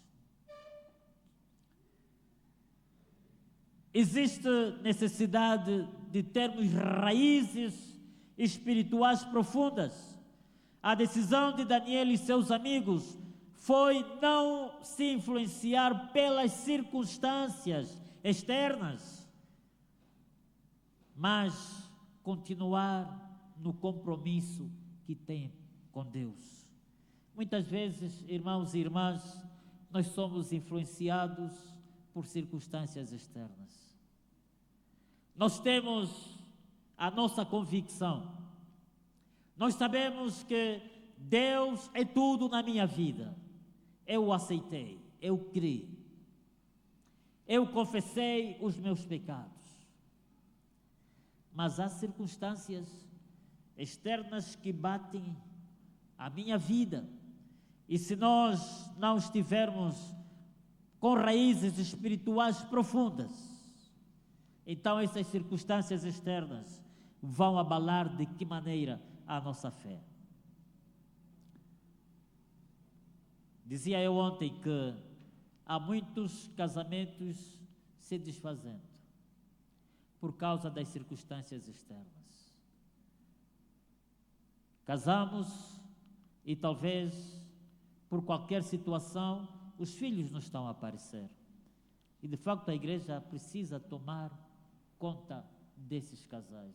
Existe necessidade de termos raízes espirituais profundas. A decisão de Daniel e seus amigos foi não se influenciar pelas circunstâncias externas, mas continuar no compromisso que tem com Deus. Muitas vezes, irmãos e irmãs, nós somos influenciados por circunstâncias externas. Nós temos a nossa convicção. Nós sabemos que Deus é tudo na minha vida. Eu o aceitei, eu criei. Eu confessei os meus pecados. Mas há circunstâncias externas que batem a minha vida. E se nós não estivermos com raízes espirituais profundas, então essas circunstâncias externas vão abalar de que maneira a nossa fé. Dizia eu ontem que há muitos casamentos se desfazendo por causa das circunstâncias externas. Casamos e talvez por qualquer situação os filhos não estão a aparecer. E de facto a igreja precisa tomar conta desses casais,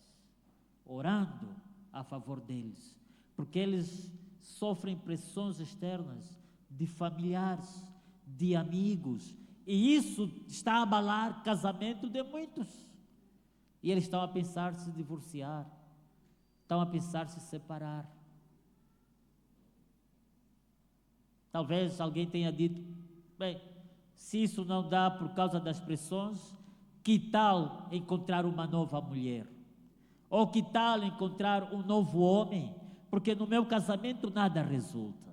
orando a favor deles, porque eles sofrem pressões externas de familiares, de amigos, e isso está a abalar o casamento de muitos. E eles estão a pensar se divorciar, estão a pensar se separar. Talvez alguém tenha dito, bem, se isso não dá por causa das pressões, que tal encontrar uma nova mulher? Ou que tal encontrar um novo homem? Porque no meu casamento nada resulta.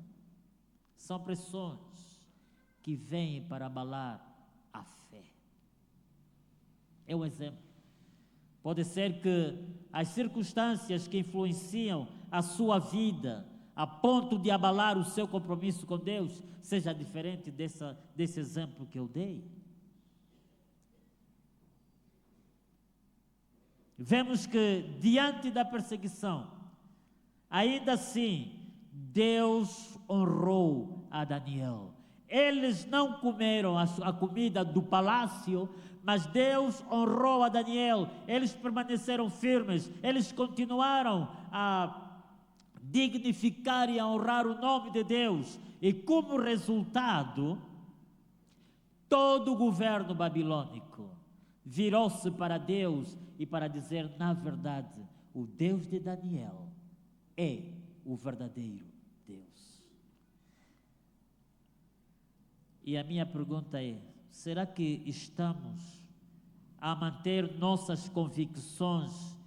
São pressões que vêm para abalar a fé. É um exemplo. Pode ser que as circunstâncias que influenciam a sua vida a ponto de abalar o seu compromisso com Deus seja diferente desse exemplo que eu dei. Vemos que diante da perseguição, ainda assim, Deus honrou a Daniel. Eles não comeram a comida do palácio, mas Deus honrou a Daniel. Eles permaneceram firmes, eles continuaram a dignificar e a honrar o nome de Deus. E como resultado, todo o governo babilônico virou-se para Deus e para dizer, na verdade, o Deus de Daniel é o verdadeiro Deus. E a minha pergunta é, será que estamos a manter nossas convicções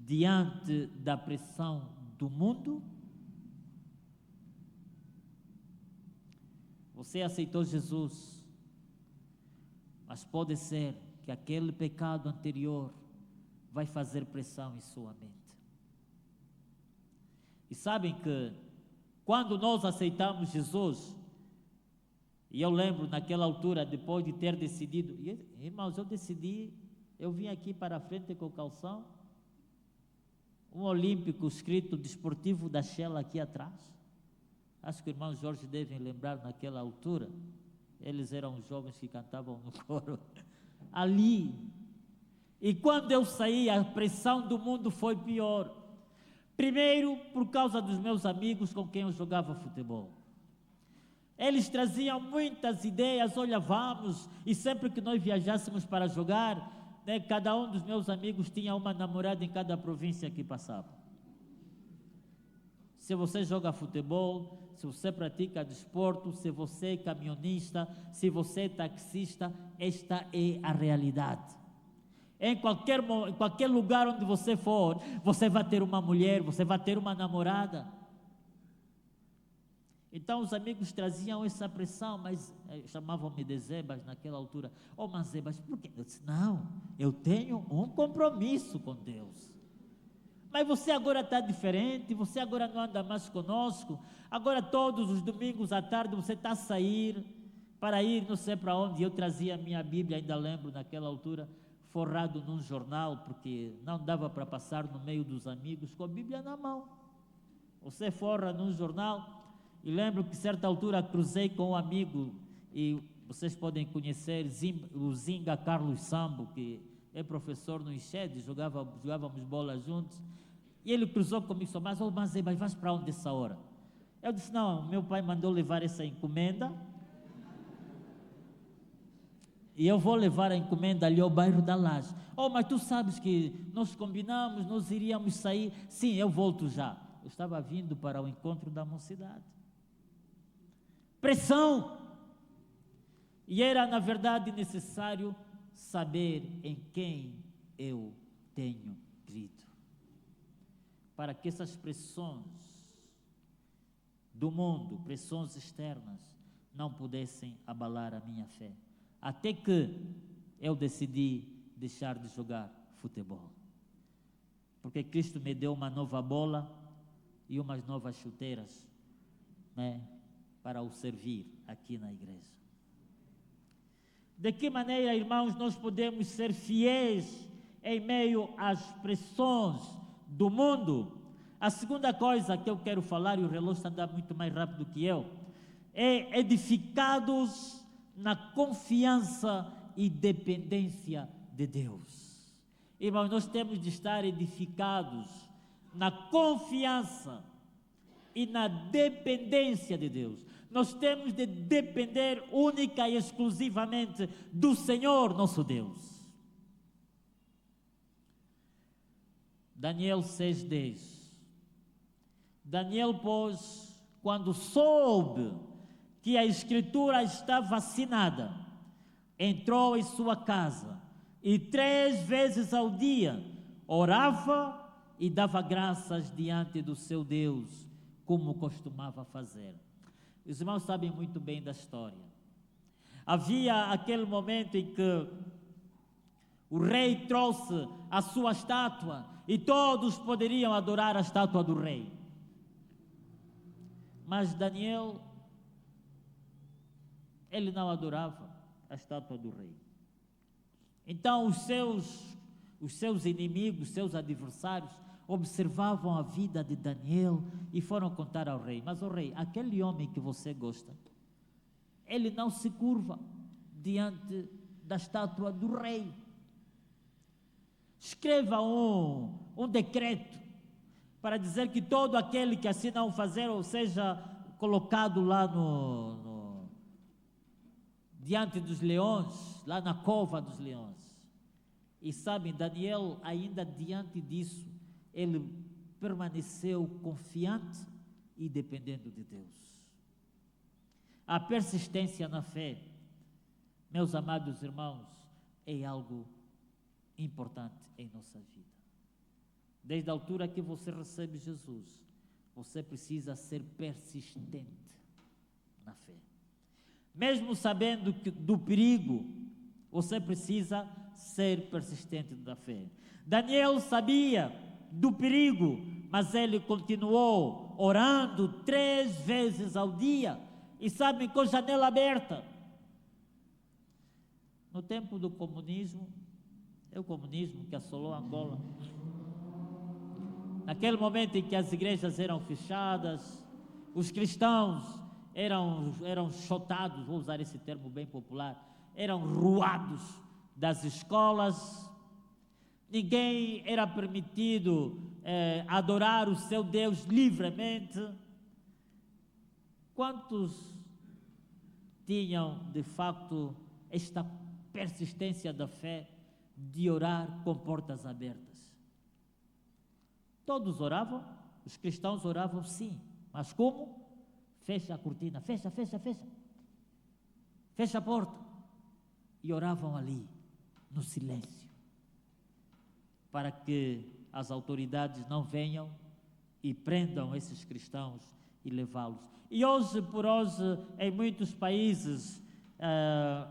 diante da pressão do mundo? Você aceitou Jesus, mas pode ser que aquele pecado anterior vai fazer pressão em sua mente. E sabem que quando nós aceitamos Jesus, e eu lembro naquela altura, depois de ter decidido, irmãos, eu vim aqui para a frente com o calção, um olímpico escrito desportivo da Shell aqui atrás. Acho que o irmão Jorge devem lembrar naquela altura, eles eram jovens que cantavam no coro, ali. E quando eu saí, a pressão do mundo foi pior. Primeiro, por causa dos meus amigos com quem eu jogava futebol. Eles traziam muitas ideias, olha, vamos, e sempre que nós viajássemos para jogar, né, cada um dos meus amigos tinha uma namorada em cada província que passava. Se você joga futebol, se você pratica desporto, se você é caminhonista, se você é taxista, esta é a realidade. Em qualquer lugar onde você for, você vai ter uma mulher, você vai ter uma namorada. Então os amigos traziam essa pressão, mas chamavam-me de Zebas naquela altura. Mas Zebas, por quê? Eu disse, não, eu tenho um compromisso com Deus. Mas você agora está diferente, você agora não anda mais conosco, agora todos os domingos à tarde você está a sair para ir não sei para onde. Eu trazia a minha Bíblia, ainda lembro naquela altura, forrado num jornal, porque não dava para passar no meio dos amigos com a Bíblia na mão. Você forra num jornal, e lembro que certa altura cruzei com um amigo, e vocês podem conhecer o Zinga Carlos Sambo, que é professor no ICHED, jogávamos bola juntos, e ele cruzou comigo, mas vais para onde essa hora? Eu disse, não, meu pai mandou levar essa encomenda e eu vou levar a encomenda ali ao bairro da Laje. Oh, mas tu sabes que nós combinamos, nós iríamos sair. Sim, eu volto já. Eu estava vindo para o encontro da mocidade. Pressão. E era, na verdade, necessário saber em quem eu tenho crido, para que essas pressões do mundo, pressões externas, não pudessem abalar a minha fé. Até que eu decidi deixar de jogar futebol. Porque Cristo me deu uma nova bola e umas novas chuteiras, né, para o servir aqui na igreja. De que maneira, irmãos, nós podemos ser fiéis em meio às pressões do mundo? A segunda coisa que eu quero falar, e o relógio está andando muito mais rápido que eu, é edificados na confiança e dependência de Deus. Irmãos, nós temos de estar edificados na confiança e na dependência de Deus. Nós temos de depender única e exclusivamente do Senhor nosso Deus. Daniel 6:10. Daniel, pois, quando soube que a Escritura estava assinada, entrou em sua casa e 3 vezes ao dia orava e dava graças diante do seu Deus, como costumava fazer. Os irmãos sabem muito bem da história. Havia aquele momento em que o rei trouxe a sua estátua e todos poderiam adorar a estátua do rei. Mas Daniel, ele não adorava a estátua do rei. Então os seus inimigos, seus adversários, observavam a vida de Daniel e foram contar ao rei. Mas, o rei, aquele homem que você gosta, ele não se curva diante da estátua do rei. Escreva um decreto para dizer que todo aquele que assim não fazer, ou seja, colocado lá diante dos leões, lá na cova dos leões. E sabem, Daniel, ainda diante disso, ele permaneceu confiante e dependendo de Deus. A persistência na fé, meus amados irmãos, é algo importante em nossa vida. Desde a altura que você recebe Jesus, você precisa ser persistente na fé. Mesmo sabendo do perigo, você precisa ser persistente na fé. Daniel sabia do perigo, mas ele continuou orando 3 vezes ao dia, e sabem, com janela aberta. No tempo do comunismo, é o comunismo que assolou Angola, naquele momento em que as igrejas eram fechadas, os cristãos eram chotados, vou usar esse termo bem popular, eram ruados das escolas, ninguém era permitido adorar o seu Deus livremente. Quantos tinham de facto esta persistência da fé de orar com portas abertas? Todos oravam, os cristãos oravam sim, mas como? Fecha a cortina, fecha a porta, e oravam ali, no silêncio, para que as autoridades não venham e prendam esses cristãos e levá-los. E hoje por hoje, em muitos países,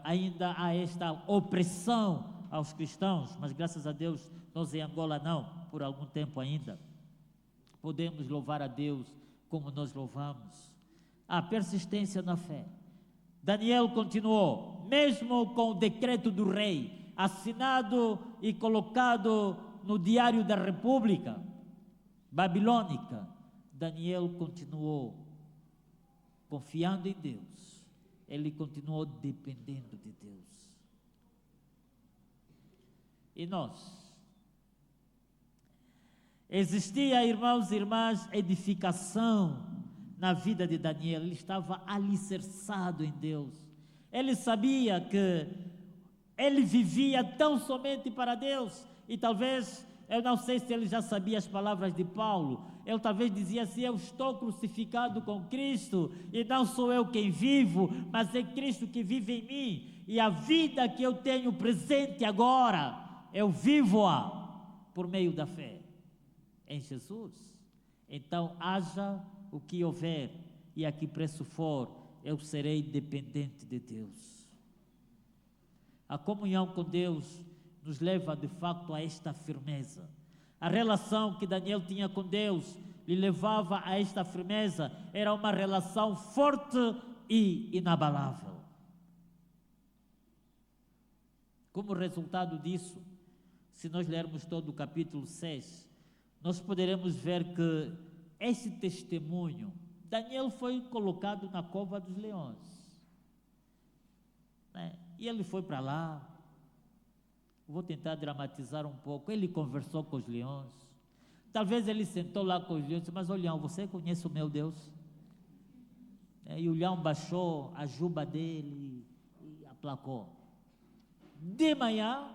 ainda há esta opressão aos cristãos, mas graças a Deus, nós em Angola não, por algum tempo ainda. Podemos louvar a Deus como nós louvamos. A persistência na fé. Daniel continuou, mesmo com o decreto do rei, assinado e colocado no Diário da República Babilônica, Daniel continuou confiando em Deus, ele continuou dependendo de Deus. E nós? Existia, irmãos e irmãs, edificação na vida de Daniel. Ele estava alicerçado em Deus. Ele sabia que ele vivia tão somente para Deus. E talvez, eu não sei se ele já sabia as palavras de Paulo. Ele talvez dizia assim: eu estou crucificado com Cristo, e não sou eu quem vivo, mas é Cristo que vive em mim. E a vida que eu tenho presente agora, eu vivo-a por meio da fé em Jesus. Então, haja o que houver e a que preço for, eu serei dependente de Deus. A comunhão com Deus nos leva de facto a esta firmeza. A relação que Daniel tinha com Deus lhe levava a esta firmeza. Era uma relação forte e inabalável. Como resultado disso, se nós lermos todo o capítulo 6, nós poderemos ver que esse testemunho, Daniel foi colocado na cova dos leões, né? E ele foi para lá. Vou tentar dramatizar um pouco. Ele conversou com os leões. Talvez ele sentou lá com os leões e disse: mas, ô leão, você conhece o meu Deus? E o leão baixou a juba dele e aplacou. De manhã,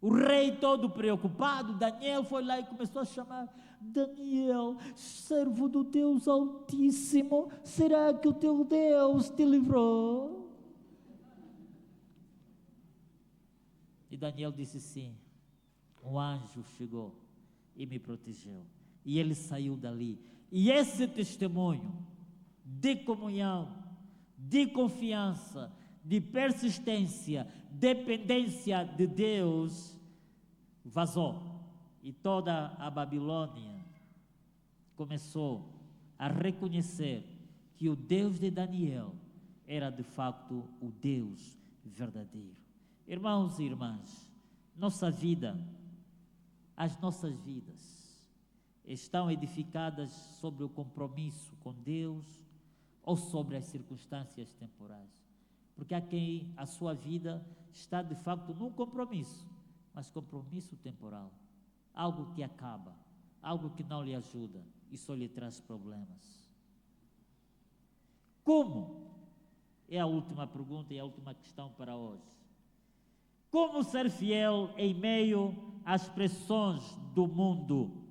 o rei todo preocupado, Daniel foi lá e começou a chamar: Daniel, servo do Deus Altíssimo, será que o teu Deus te livrou? E Daniel disse sim. Um anjo chegou e me protegeu. E ele saiu dali. E esse testemunho de comunhão, de confiança, de persistência, dependência de Deus, vazou. E toda a Babilônia começou a reconhecer que o Deus de Daniel era de facto o Deus verdadeiro. Irmãos e irmãs, nossa vida, as nossas vidas estão edificadas sobre o compromisso com Deus ou sobre as circunstâncias temporais? Porque há quem a sua vida está de facto num compromisso, mas compromisso temporal, algo que acaba, algo que não lhe ajuda e só lhe traz problemas. Como? É a última pergunta e a última questão para hoje. Como ser fiel em meio às pressões do mundo?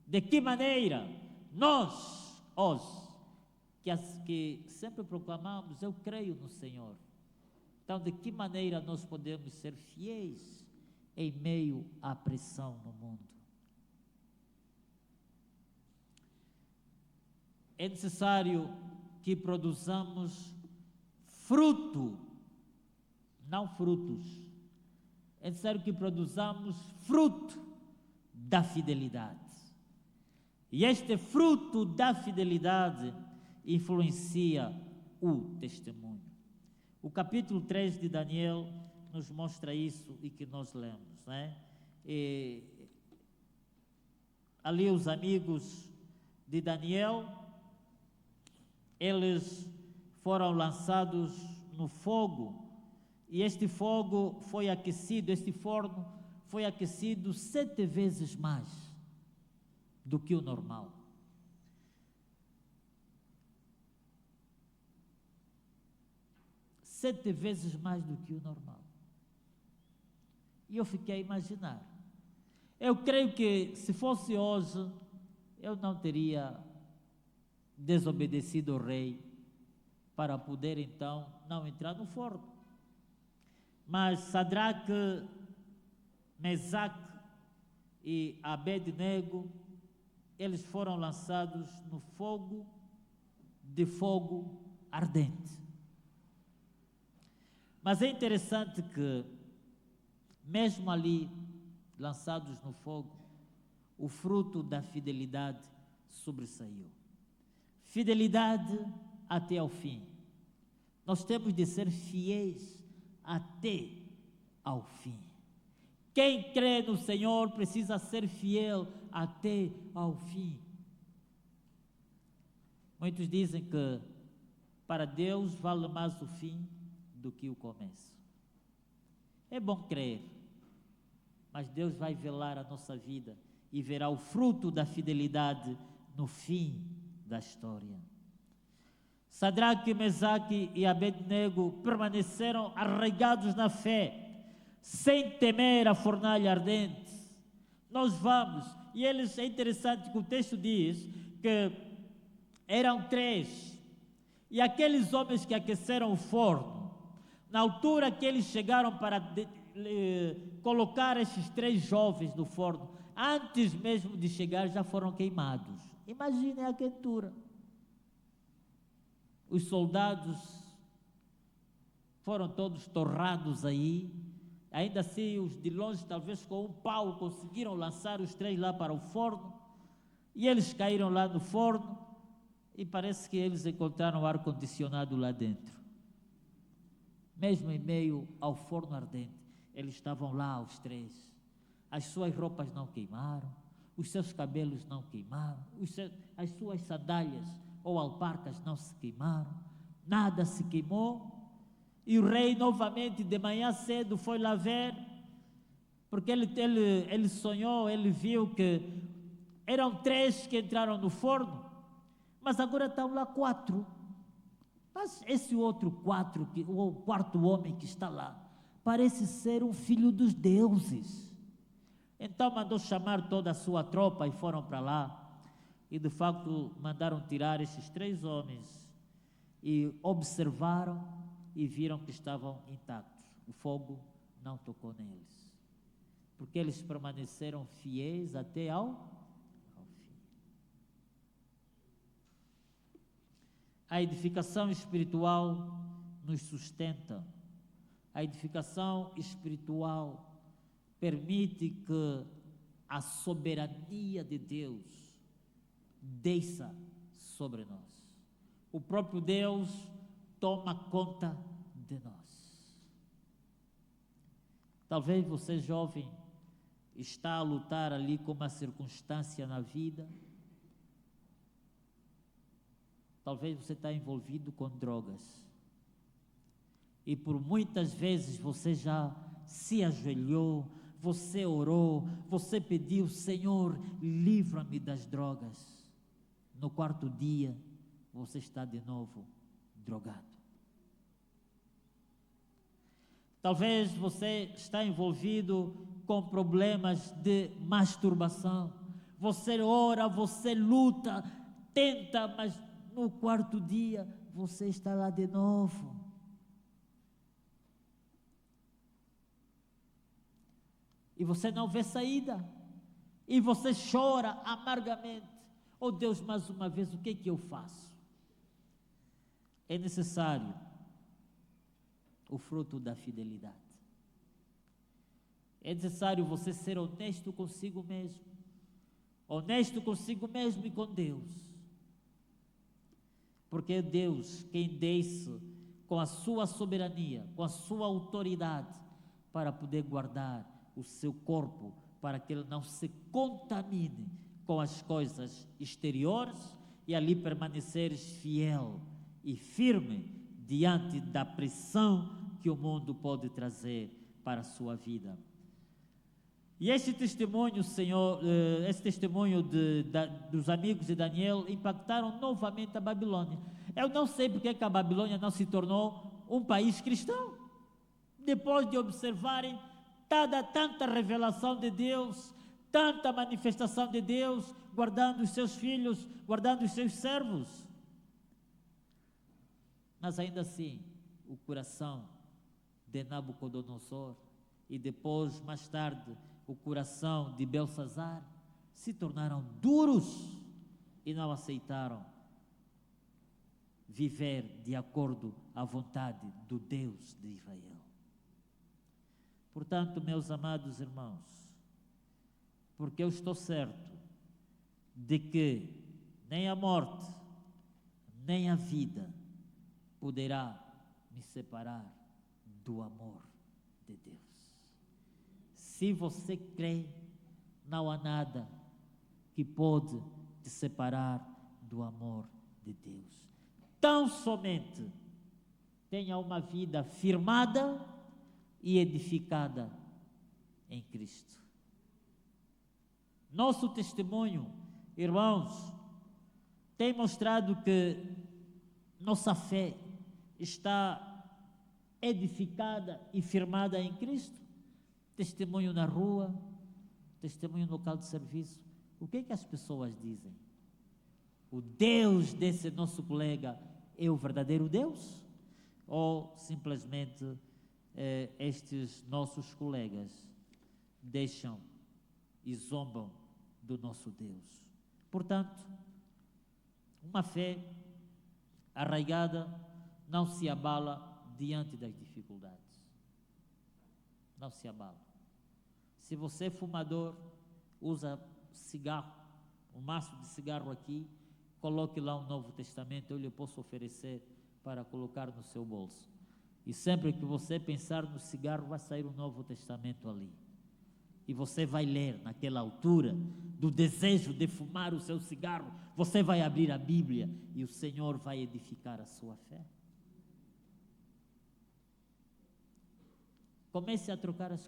De que maneira nós, hoje, que sempre proclamamos: eu creio no Senhor. Então, de que maneira nós podemos ser fiéis em meio à pressão no mundo? É necessário que produzamos fruto, não frutos. É necessário que produzamos fruto da fidelidade. E este fruto da fidelidade influencia o testemunho. O capítulo 3 de Daniel nos mostra isso e que nós lemos, né? E ali os amigos de Daniel, eles foram lançados no fogo, e este fogo foi aquecido, este forno foi aquecido 7 vezes mais do que o normal. Sete vezes mais do que o normal. E eu fiquei a imaginar. Eu creio que se fosse hoje, eu não teria desobedecido ao rei para poder então não entrar no forno. Mas Sadraque, Mesaque e Abednego, eles foram lançados no fogo de fogo ardente. Mas é interessante que, mesmo ali, lançados no fogo, o fruto da fidelidade sobressaiu. Fidelidade até ao fim. Nós temos de ser fiéis até ao fim. Quem crê no Senhor precisa ser fiel até ao fim. Muitos dizem que para Deus vale mais o fim do que o começo. É bom crer, mas Deus vai velar a nossa vida e verá o fruto da fidelidade no fim da história. Sadraque, Mesaque e Abednego permaneceram arraigados na fé, sem temer a fornalha ardente. Nós vamos, e eles, é interessante que o texto diz que eram 3, e aqueles homens que aqueceram o forno, na altura que eles chegaram para colocar esses 3 jovens no forno, antes mesmo de chegar já foram queimados. Imaginem a quentura. Os soldados foram todos torrados aí, ainda assim os de longe talvez com um pau conseguiram lançar os 3 lá para o forno, e eles caíram lá no forno, e parece que eles encontraram ar-condicionado lá dentro. Mesmo em meio ao forno ardente, eles estavam lá os 3. As suas roupas não queimaram, os seus cabelos não queimaram, as suas sandálias ou alparcas não se queimaram, nada se queimou. E o rei novamente de manhã cedo foi lá ver, porque ele sonhou, ele viu que eram 3 que entraram no forno, mas agora estão lá 4. Mas esse outro 4, o 4º homem que está lá, parece ser um filho dos deuses. Então mandou chamar toda a sua tropa e foram para lá. E de facto mandaram tirar esses 3 homens e observaram e viram que estavam intactos. O fogo não tocou neles, porque eles permaneceram fiéis até ao fim. A edificação espiritual nos sustenta. A edificação espiritual permite que a soberania de Deus desça sobre nós. O próprio Deus toma conta de nós. Talvez você, jovem, está a lutar ali com uma circunstância na vida. Talvez você está envolvido com drogas. E por muitas vezes você já se ajoelhou, você orou, você pediu: Senhor, livra-me das drogas. No 4º dia, você está de novo drogado. Talvez você está envolvido com problemas de masturbação. Você ora, você luta, tenta, mas no 4º dia, você está lá de novo. E você não vê saída. E você chora amargamente. Oh Deus, mais uma vez, o que é que eu faço? É necessário o fruto da fidelidade. É necessário você ser honesto consigo mesmo. Honesto consigo mesmo e com Deus. Porque é Deus quem desce com a sua soberania, com a sua autoridade, para poder guardar o seu corpo, para que ele não se contamine com as coisas exteriores e ali permaneceres fiel e firme diante da pressão que o mundo pode trazer para a sua vida. E este testemunho, Senhor, esse testemunho dos amigos de Daniel impactaram novamente a Babilônia. Eu não sei porque que a Babilônia não se tornou um país cristão. Depois de observarem tanta revelação de Deus, tanta manifestação de Deus, guardando os seus filhos, guardando os seus servos. Mas ainda assim, o coração de Nabucodonosor e depois, mais tarde, o coração de Belsazar se tornaram duros e não aceitaram viver de acordo à vontade do Deus de Israel. Portanto, meus amados irmãos, porque eu estou certo de que nem a morte, nem a vida poderá me separar do amor de Deus. Se você crê, não há nada que pode te separar do amor de Deus. Tão somente tenha uma vida firmada e edificada em Cristo. Nosso testemunho, irmãos, tem mostrado que nossa fé está edificada e firmada em Cristo. Testemunho na rua, testemunho no local de serviço. O que é que as pessoas dizem? O Deus desse nosso colega é o verdadeiro Deus? Ou simplesmente estes nossos colegas deixam e zombam do nosso Deus? Portanto, uma fé arraigada não se abala diante das dificuldades. Não se abala. Se você é fumador, usa cigarro, um maço de cigarro aqui, coloque lá um Novo Testamento, eu lhe posso oferecer para colocar no seu bolso. E sempre que você pensar no cigarro, vai sair um Novo Testamento ali. E você vai ler naquela altura do desejo de fumar o seu cigarro, você vai abrir a Bíblia e o Senhor vai edificar a sua fé. Comece a trocar as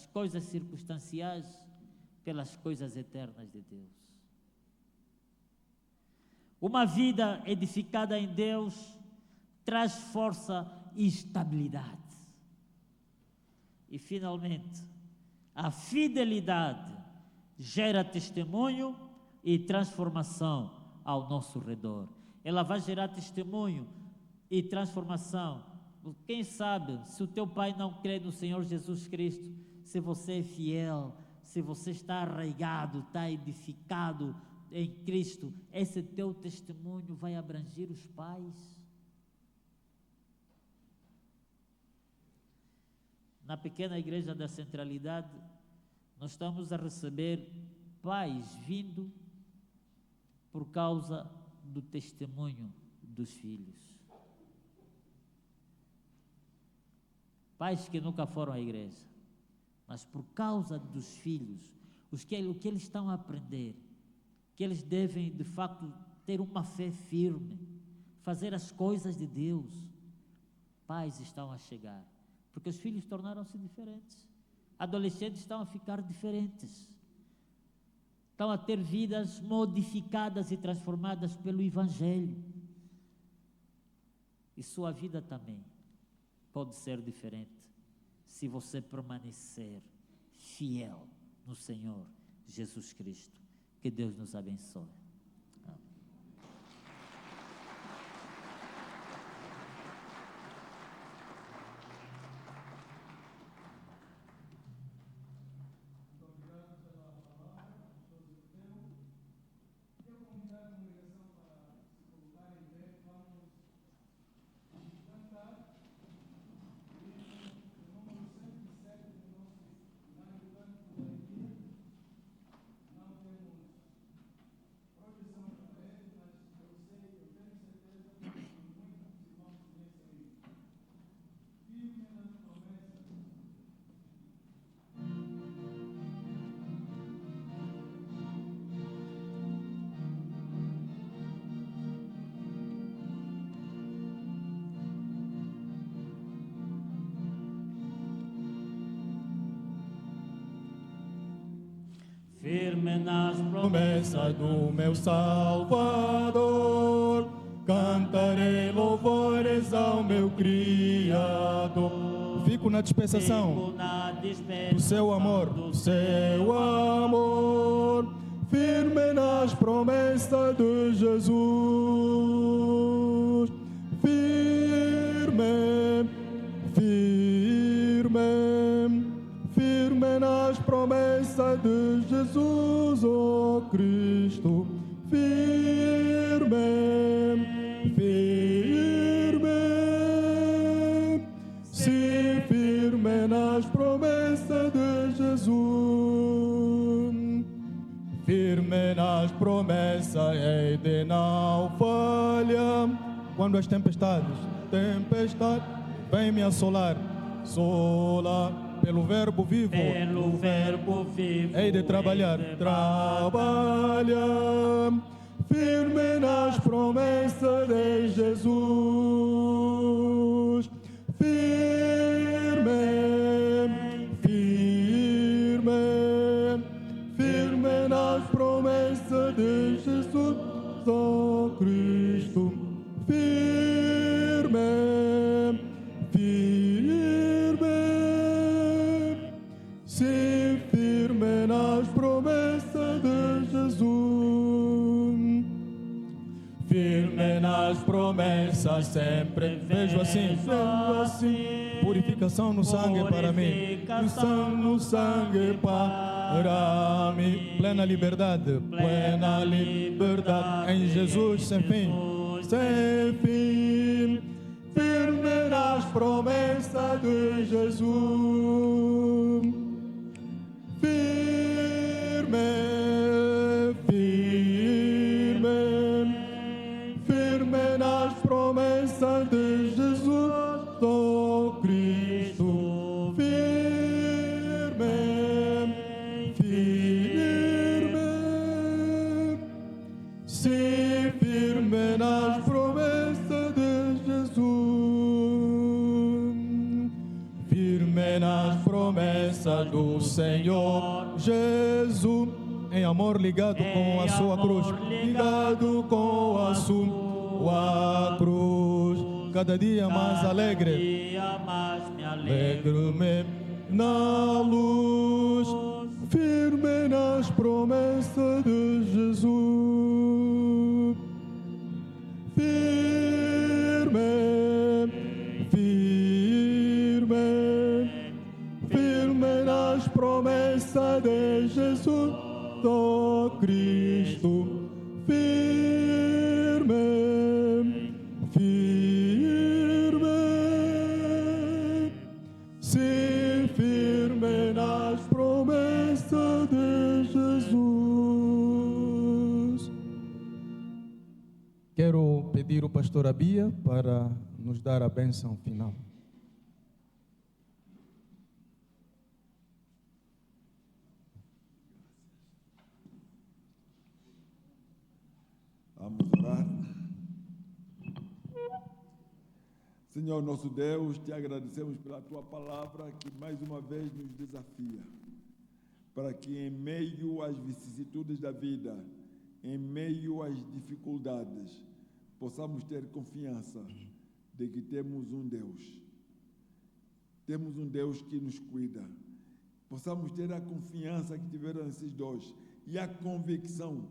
coisas circunstanciais pelas coisas eternas de Deus. Uma vida edificada em Deus traz força e estabilidade. E finalmente, a fidelidade gera testemunho e transformação ao nosso redor. Ela vai gerar testemunho e transformação. Quem sabe, se o teu pai não crê no Senhor Jesus Cristo, se você é fiel, se você está arraigado, está edificado em Cristo, esse teu testemunho vai abranger os pais. Na pequena igreja da Centralidade, nós estamos a receber pais vindo por causa do testemunho dos filhos. Pais que nunca foram à igreja, mas por causa dos filhos, o que eles estão a aprender, que eles devem de facto ter uma fé firme, fazer as coisas de Deus. Pais estão a chegar, porque os filhos tornaram-se diferentes, adolescentes estão a ficar diferentes, estão a ter vidas modificadas e transformadas pelo Evangelho, e sua vida também pode ser diferente se você permanecer fiel no Senhor Jesus Cristo. Que Deus nos abençoe. Amém. Firme nas promessas do meu Salvador, cantarei louvores ao meu Criador. Fico na dispensação do seu amor, firme nas promessas de Jesus. Firme nas promessas de Jesus, oh Cristo. Firme. Sim, firme nas promessas de Jesus. Firme nas promessas, hei de não falhar. Quando as tempestade vem me assolar, pelo verbo vivo, hei de trabalhar, firme nas promessas de Jesus, firme nas promessas de Jesus. se firme nas promessas de Jesus. Firme nas promessas, sempre vejo assim. Purificação no sangue para mim, no sangue para mim. Plena liberdade em Jesus sem fim, firme nas promessas de Jesus. Firme nas promessas de Jesus, oh Cristo, firme nas promessas de Jesus, firme nas promessas do Senhor Jesus, em amor ligado com a sua cruz, ligado com a sua cruz, cada dia mais alegre, alegro-me na luz, firme nas promessas de Jesus, firme nas promessas de Jesus, oh Cristo, firme nas promessas de Jesus. Quero pedir o pastor Abia para nos dar a bênção final. Vamos orar. Senhor nosso Deus, te agradecemos pela tua palavra que mais uma vez nos desafia, para que em meio às vicissitudes da vida, em meio às dificuldades, possamos ter confiança de que temos um Deus. Temos um Deus que nos cuida. Possamos ter a confiança que tiveram esses dois e a convicção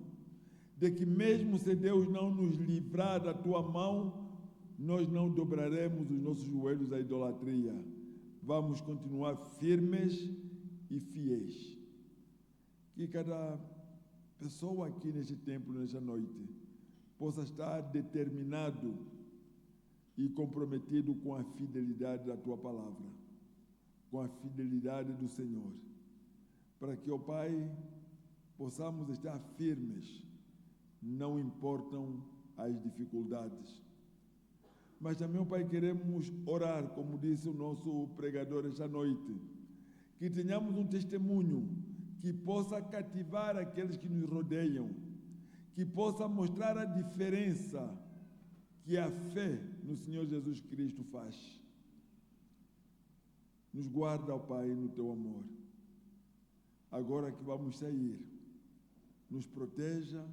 de que mesmo se Deus não nos livrar da tua mão, nós não dobraremos os nossos joelhos à idolatria. Vamos continuar firmes e fiéis. Que cada pessoa aqui neste templo, nesta noite, possa estar determinado e comprometido com a fidelidade da tua palavra, com a fidelidade do Senhor, para que, ó Pai, possamos estar firmes, não importam as dificuldades. Mas também, ó Pai, queremos orar, como disse o nosso pregador esta noite, que tenhamos um testemunho que possa cativar aqueles que nos rodeiam, que possa mostrar a diferença que a fé no Senhor Jesus Cristo faz. Nos guarda, ó Pai, no teu amor. Agora que vamos sair, nos proteja,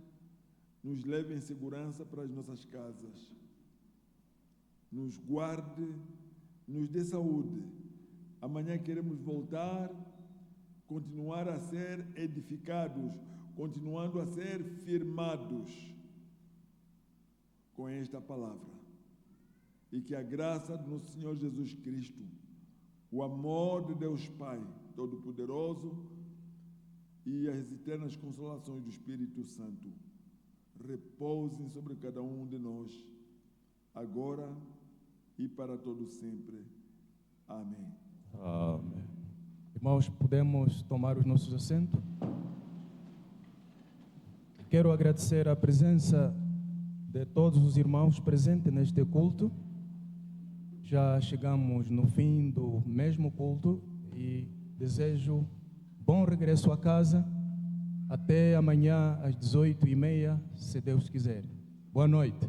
nos leve em segurança para as nossas casas. Nos guarde, nos dê saúde. Amanhã queremos voltar, continuar a ser edificados, continuando a ser firmados com esta palavra. E que a graça do nosso Senhor Jesus Cristo, o amor de Deus Pai Todo-Poderoso e as eternas consolações do Espírito Santo repousem sobre cada um de nós, agora e para todo sempre. Amém. Amém. Irmãos, podemos tomar os nossos assentos. Quero agradecer a presença de todos os irmãos presentes neste culto. Já chegamos no fim do mesmo culto e desejo bom regresso a casa. Até amanhã às 18h30, se Deus quiser. Boa noite.